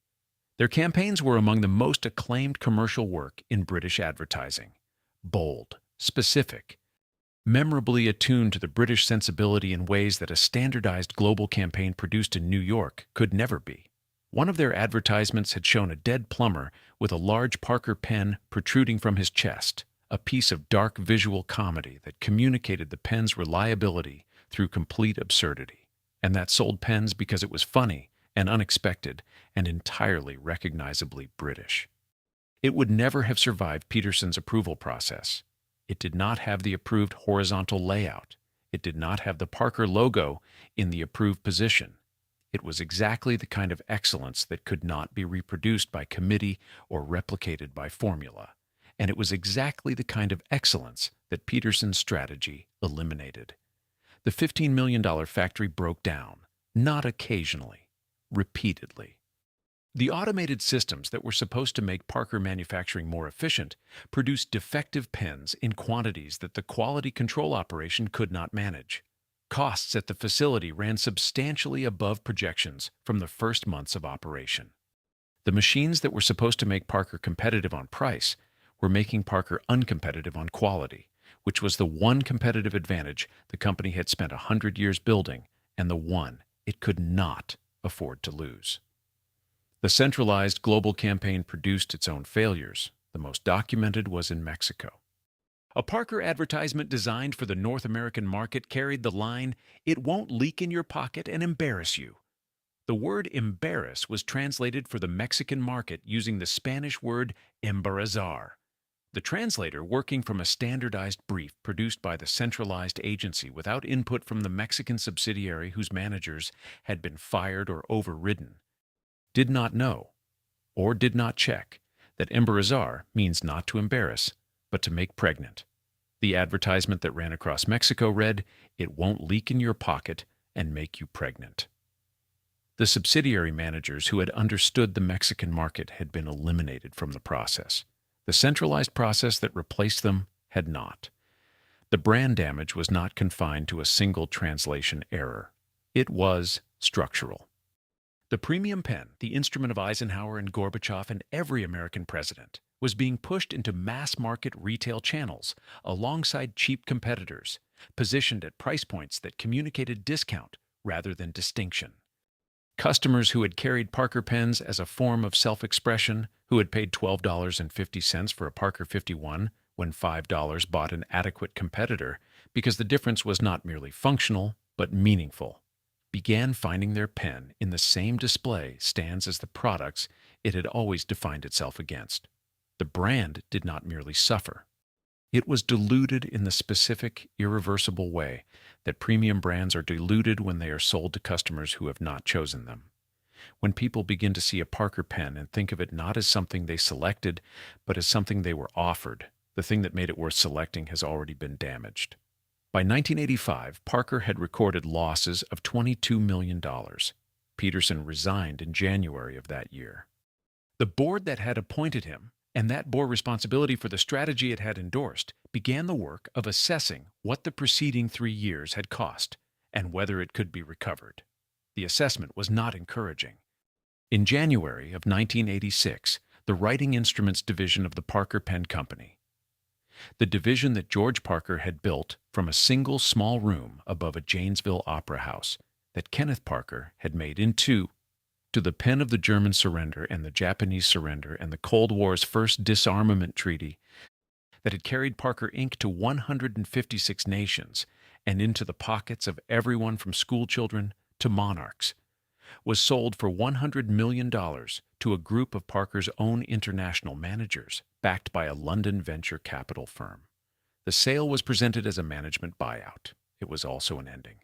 Their campaigns were among the most acclaimed commercial work in British advertising. Bold, specific, memorably attuned to the British sensibility in ways that a standardized global campaign produced in New York could never be. One of their advertisements had shown a dead plumber with a large Parker pen protruding from his chest, a piece of dark visual comedy that communicated the pen's reliability through complete absurdity, and that sold pens because it was funny and unexpected and entirely recognizably British. It would never have survived Peterson's approval process. It did not have the approved horizontal layout. It did not have the Parker logo in the approved position. It was exactly the kind of excellence that could not be reproduced by committee or replicated by formula. And it was exactly the kind of excellence that Peterson's strategy eliminated. The $15 million factory broke down, not occasionally, repeatedly. The automated systems that were supposed to make Parker manufacturing more efficient produced defective pens in quantities that the quality control operation could not manage. Costs at the facility ran substantially above projections from the first months of operation. The machines that were supposed to make Parker competitive on price were making Parker uncompetitive on quality, which was the one competitive advantage the company had spent 100 years building and the one it could not afford to lose. The centralized global campaign produced its own failures. The most documented was in Mexico. A Parker advertisement designed for the North American market carried the line, "It won't leak in your pocket and embarrass you." The word embarrass was translated for the Mexican market using the Spanish word embarazar. The translator, working from a standardized brief produced by the centralized agency without input from the Mexican subsidiary whose managers had been fired or overridden, did not know. or did not check that embarazar means not to embarrass, but to make pregnant. The advertisement that ran across Mexico read, "It won't leak in your pocket and make you pregnant." The subsidiary managers who had understood the Mexican market had been eliminated from the process. The centralized process that replaced them had not. The brand damage was not confined to a single translation error. It was structural. The premium pen, the instrument of Eisenhower and Gorbachev and every American president, was being pushed into mass-market retail channels alongside cheap competitors, positioned at price points that communicated discount rather than distinction. Customers who had carried Parker pens as a form of self-expression, who had paid $12.50 for a Parker 51 when $5 bought an adequate competitor because the difference was not merely functional but meaningful, began finding their pen in the same display stands as the products it had always defined itself against. The brand did not merely suffer. It was diluted in the specific, irreversible way that premium brands are diluted when they are sold to customers who have not chosen them. When people begin to see a Parker pen and think of it not as something they selected, but as something they were offered, the thing that made it worth selecting has already been damaged. By 1985, Parker had recorded losses of $22 million. Peterson resigned in January of that year. The board that had appointed him, and that bore responsibility for the strategy it had endorsed, began the work of assessing what the preceding 3 years had cost and whether it could be recovered. The assessment was not encouraging. In January of 1986, the Writing Instruments division of the Parker Pen Company, the division that George Parker had built from a single small room above a Janesville opera house that Kenneth Parker had made into to the pen of the German surrender and the Japanese surrender and the Cold War's first disarmament treaty that had carried Parker Inc. to 156 nations and into the pockets of everyone from schoolchildren to monarchs, was sold for $100 million to a group of Parker's own international managers, backed by a London venture capital firm. The sale was presented as a management buyout. It was also an ending.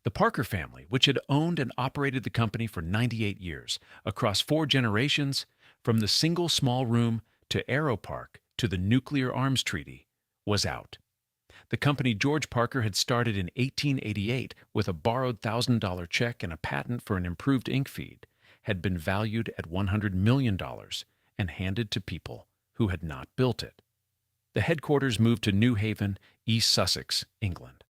The Parker family, which had owned and operated the company for 98 years, across 4 generations, from the single small room to Aeropark to the nuclear arms treaty, was out. The company George Parker had started in 1888 with a borrowed $1,000 check and a patent for an improved ink feed, had been valued at $100 million and handed to people who had not built it. The headquarters moved to Newhaven, East Sussex, England.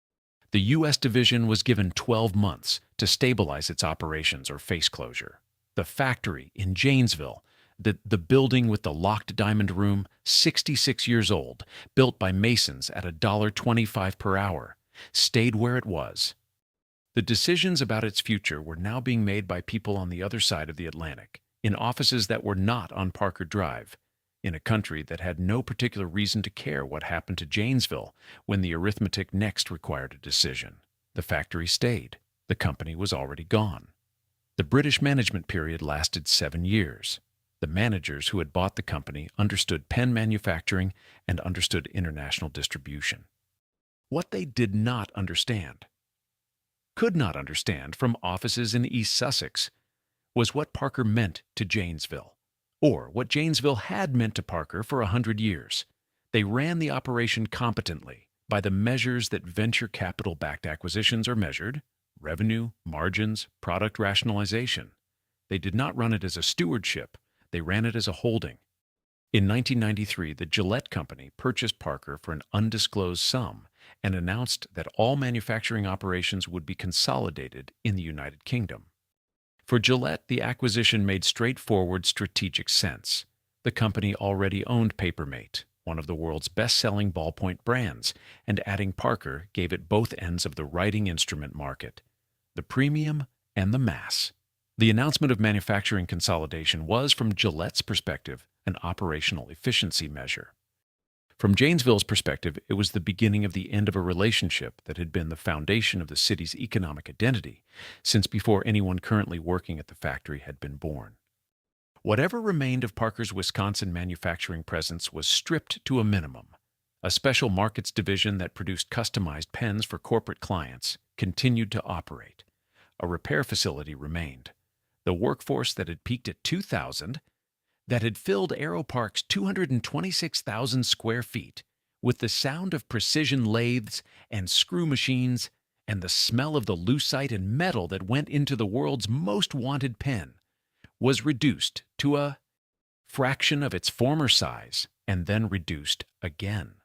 The U.S. division was given 12 months to stabilize its operations or face closure. The factory in Janesville, the building with the locked diamond room, 66 years old, built by masons at $1.25 per hour, stayed where it was. The decisions about its future were now being made by people on the other side of the Atlantic, in offices that were not on Parker Drive, in a country that had no particular reason to care what happened to Janesville when the arithmetic next required a decision. The factory stayed. The company was already gone. The British management period lasted 7 years. The managers who had bought the company understood pen manufacturing and understood international distribution. What they did not understand, could not understand from offices in East Sussex, was what Parker meant to Janesville, or what Janesville had meant to Parker for 100 years. They ran the operation competently by the measures that venture capital-backed acquisitions are measured: revenue, margins, product rationalization. They did not run it as a stewardship. They ran it as a holding. In 1993, the Gillette company purchased Parker for an undisclosed sum and announced that all manufacturing operations would be consolidated in the United Kingdom. For Gillette, the acquisition made straightforward strategic sense. The company already owned Papermate, one of the world's best-selling ballpoint brands, and adding Parker gave it both ends of the writing instrument market, the premium and the mass. The announcement of manufacturing consolidation was, from Gillette's perspective, an operational efficiency measure. From Janesville's perspective, it was the beginning of the end of a relationship that had been the foundation of the city's economic identity since before anyone currently working at the factory had been born. Whatever remained of Parker's Wisconsin manufacturing presence was stripped to a minimum. A special markets division that produced customized pens for corporate clients continued to operate. A repair facility remained. The workforce that had peaked at 2,000 that had filled Aero Park's 226,000 square feet with the sound of precision lathes and screw machines and the smell of the lucite and metal that went into the world's most wanted pen, was reduced to a fraction of its former size and then reduced again.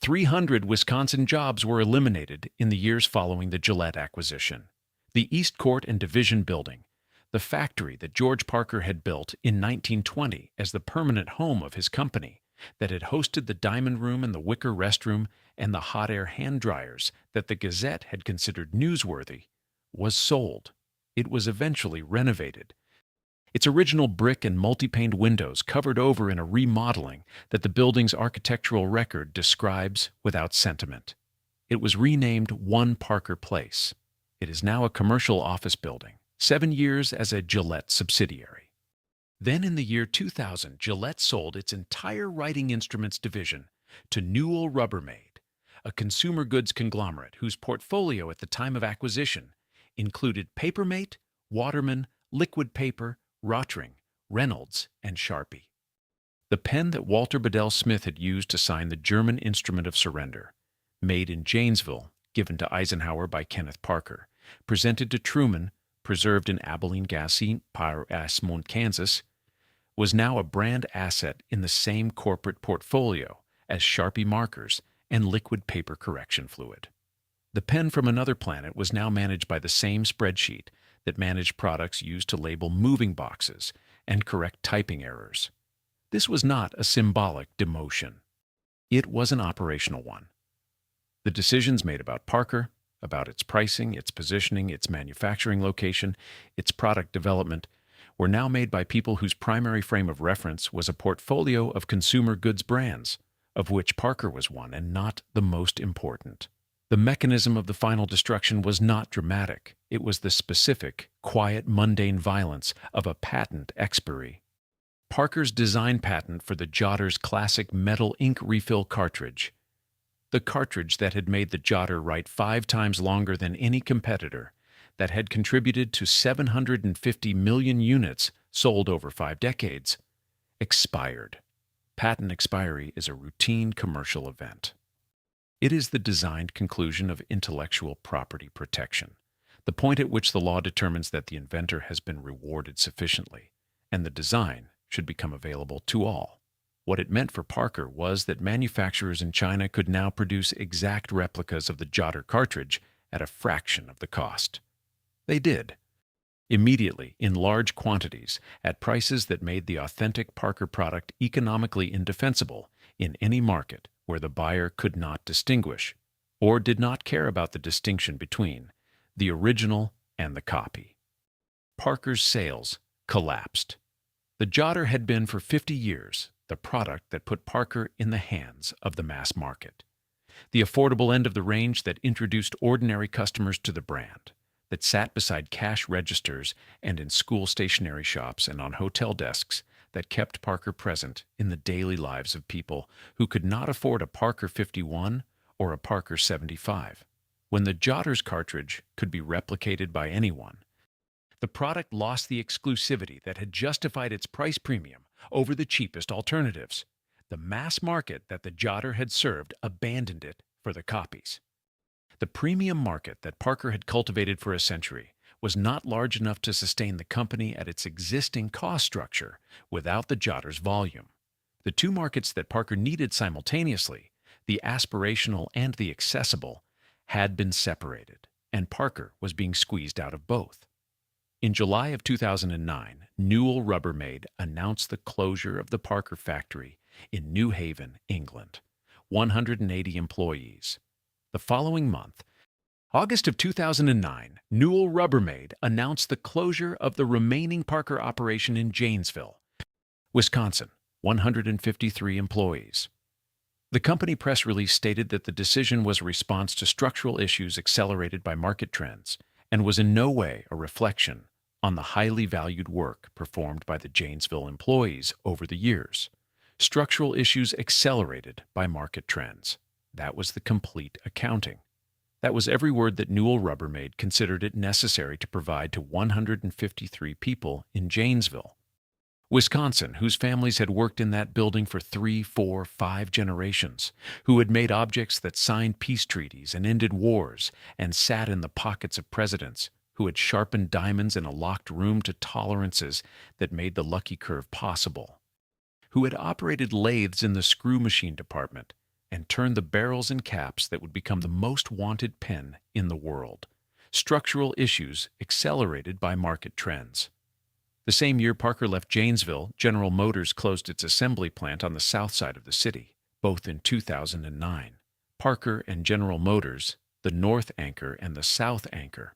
300 Wisconsin jobs were eliminated in the years following the Gillette acquisition. The East Court and Division Building, the factory that George Parker had built in 1920 as the permanent home of his company, that had hosted the diamond room and the wicker restroom and the hot air hand dryers that the Gazette had considered newsworthy, was sold. It was eventually renovated. Its original brick and multi-paned windows covered over in a remodeling that the building's architectural record describes without sentiment. It was renamed One Parker Place. It is now a commercial office building, 7 years as a Gillette subsidiary. Then in the year 2000, Gillette sold its entire writing instruments division to Newell Rubbermaid, a consumer goods conglomerate whose portfolio at the time of acquisition included Papermate, Waterman, Liquid Paper, Rotring, Reynolds, and Sharpie. The pen that Walter Bedell Smith had used to sign the German Instrument of Surrender, made in Janesville, given to Eisenhower by Kenneth Parker, presented to Truman, preserved in Abilene-Gassi, Mount, Kansas, was now a brand asset in the same corporate portfolio as Sharpie markers and liquid paper correction fluid. The pen from another planet was now managed by the same spreadsheet that managed products used to label moving boxes and correct typing errors. This was not a symbolic demotion. It was an operational one. The decisions made about Parker, about its pricing, its positioning, its manufacturing location, its product development, were now made by people whose primary frame of reference was a portfolio of consumer goods brands, of which Parker was one and not the most important. The mechanism of the final destruction was not dramatic. It was the specific, quiet, mundane violence of a patent expiry. Parker's design patent for the Jotter's classic metal ink refill cartridge, the cartridge that had made the Jotter write 5 times longer than any competitor, that had contributed to 750 million units sold over 5 decades, expired. Patent expiry is a routine commercial event. It is the designed conclusion of intellectual property protection, the point at which the law determines that the inventor has been rewarded sufficiently, and the design should become available to all. What it meant for Parker was that manufacturers in China could now produce exact replicas of the Jotter cartridge at a fraction of the cost. They did. Immediately, in large quantities, at prices that made the authentic Parker product economically indefensible in any market where the buyer could not distinguish, or did not care about the distinction between the original and the copy. Parker's sales collapsed. The Jotter had been for 50 years the product that put Parker in the hands of the mass market, the affordable end of the range that introduced ordinary customers to the brand, that sat beside cash registers and in school stationery shops and on hotel desks, that kept Parker present in the daily lives of people who could not afford a Parker 51 or a Parker 75. When the Jotter's cartridge could be replicated by anyone, the product lost the exclusivity that had justified its price premium over the cheapest alternatives. The mass market that the Jotter had served abandoned it for the copies. The premium market that Parker had cultivated for a century was not large enough to sustain the company at its existing cost structure without the Jotter's volume. The two markets that Parker needed simultaneously, the aspirational and the accessible, had been separated, and Parker was being squeezed out of both. In July of 2009, Newell Rubbermaid announced the closure of the Parker factory in Newhaven, England. 180 employees. The following month, August of 2009, Newell Rubbermaid announced the closure of the remaining Parker operation in Janesville, Wisconsin, 153 employees. The company press release stated that the decision was a response to structural issues accelerated by market trends and was in no way a reflection on the highly valued work performed by the Janesville employees over the years. Structural issues accelerated by market trends. That was the complete accounting. That was every word that Newell Rubbermaid considered it necessary to provide to 153 people in Janesville. Wisconsin, whose families had worked in that building for 3, 4, 5 generations, who had made objects that signed peace treaties and ended wars and sat in the pockets of presidents, who had sharpened diamonds in a locked room to tolerances that made the lucky curve possible, who had operated lathes in the screw machine department and turned the barrels and caps that would become the most wanted pen in the world. Structural issues accelerated by market trends. The same year Parker left Janesville, General Motors closed its assembly plant on the south side of the city, both in 2009. Parker and General Motors, the North Anchor and the South Anchor,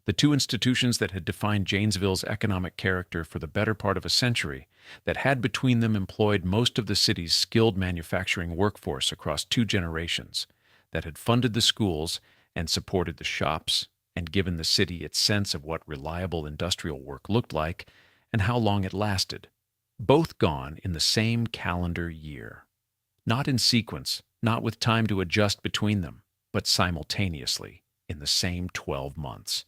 the two institutions that had defined Janesville's economic character for the better part of a century, that had between them employed most of the city's skilled manufacturing workforce across 2 generations, that had funded the schools and supported the shops and given the city its sense of what reliable industrial work looked like and how long it lasted, both gone in the same calendar year. Not in sequence, not with time to adjust between them, but simultaneously in the same 12 months.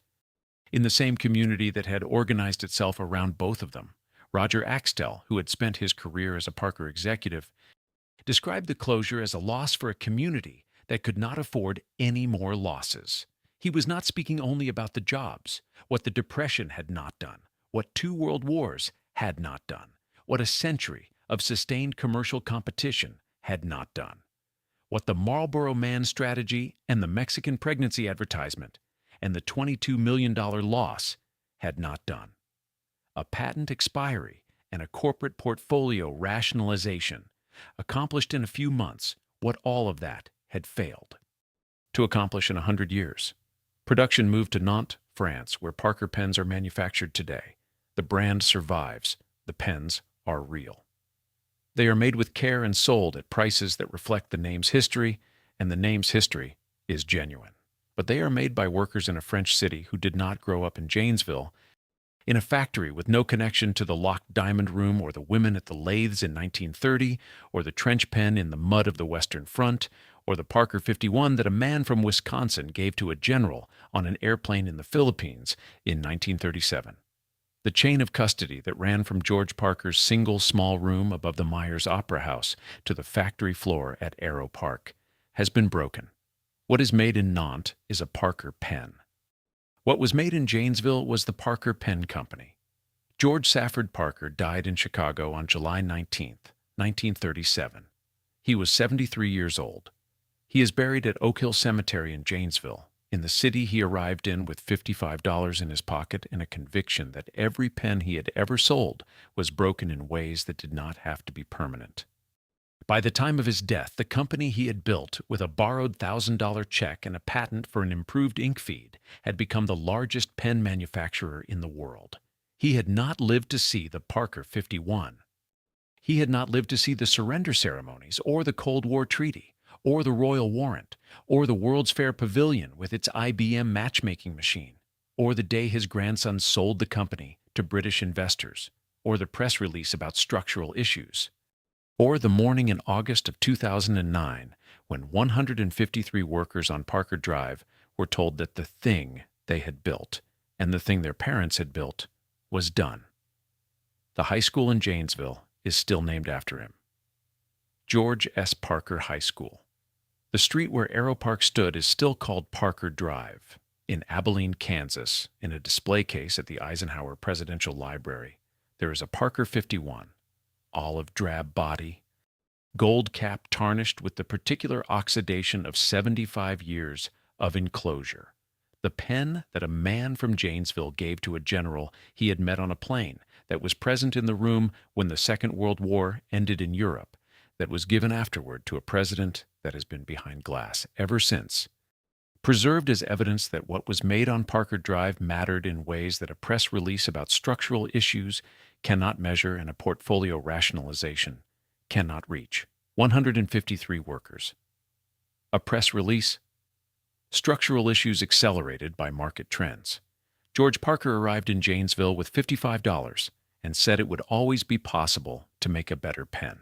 In the same community that had organized itself around both of them, Roger Axtell, who had spent his career as a Parker executive, described the closure as a loss for a community that could not afford any more losses. He was not speaking only about the jobs, what the Depression had not done, what 2 world wars had not done, what a century of sustained commercial competition had not done, what the Marlboro Man strategy and the Mexican pregnancy advertisement and the $22 million loss had not done. A patent expiry and a corporate portfolio rationalization accomplished in a few months what all of that had failed to accomplish in 100 years. Production moved to Nantes, France, where Parker pens are manufactured today. The brand survives. The pens are real. They are made with care and sold at prices that reflect the name's history, and the name's history is genuine. But they are made by workers in a French city who did not grow up in Janesville, in a factory with no connection to the locked diamond room or the women at the lathes in 1930, or the trench pen in the mud of the Western Front, or the Parker 51 that a man from Wisconsin gave to a general on an airplane in the Philippines in 1937. The chain of custody that ran from George Parker's single small room above the Myers Opera House to the factory floor at Aero Park has been broken. What is made in Nantes is a Parker pen. What was made in Janesville was the Parker Pen Company. George Safford Parker died in Chicago on July 19, 1937. He was 73 years old. He is buried at Oak Hill Cemetery in Janesville. In the city he arrived in with $55 in his pocket and a conviction that every pen he had ever sold was broken in ways that did not have to be permanent. By the time of his death, the company he had built with a borrowed $1,000 check and a patent for an improved ink feed had become the largest pen manufacturer in the world. He had not lived to see the Parker 51. He had not lived to see the surrender ceremonies or the Cold War Treaty or the Royal Warrant or the World's Fair Pavilion with its IBM matchmaking machine or the day his grandson sold the company to British investors or the press release about structural issues, or the morning in August of 2009 when 153 workers on Parker Drive were told that the thing they had built and the thing their parents had built was done. The high school in Janesville is still named after him. George S. Parker High School. The street where Aero Park stood is still called Parker Drive. In Abilene, Kansas, in a display case at the Eisenhower Presidential Library, there is a Parker 51. Olive drab body, gold cap tarnished with the particular oxidation of 75 years of enclosure. The pen that a man from Janesville gave to a general he had met on a plane, that was present in the room when the Second World War ended in Europe, that was given afterward to a president that has been behind glass ever since, preserved as evidence that what was made on Parker Drive mattered in ways that a press release about structural issues cannot measure and a portfolio rationalization cannot reach. 153 workers. A press release? Structural issues accelerated by market trends. George Parker arrived in Janesville with $55 and said it would always be possible to make a better pen.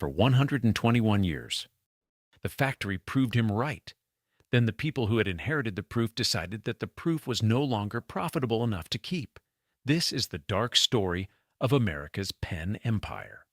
For 121 years, the factory proved him right. Then the people who had inherited the proof decided that the proof was no longer profitable enough to keep. This is the dark story of America's pen empire.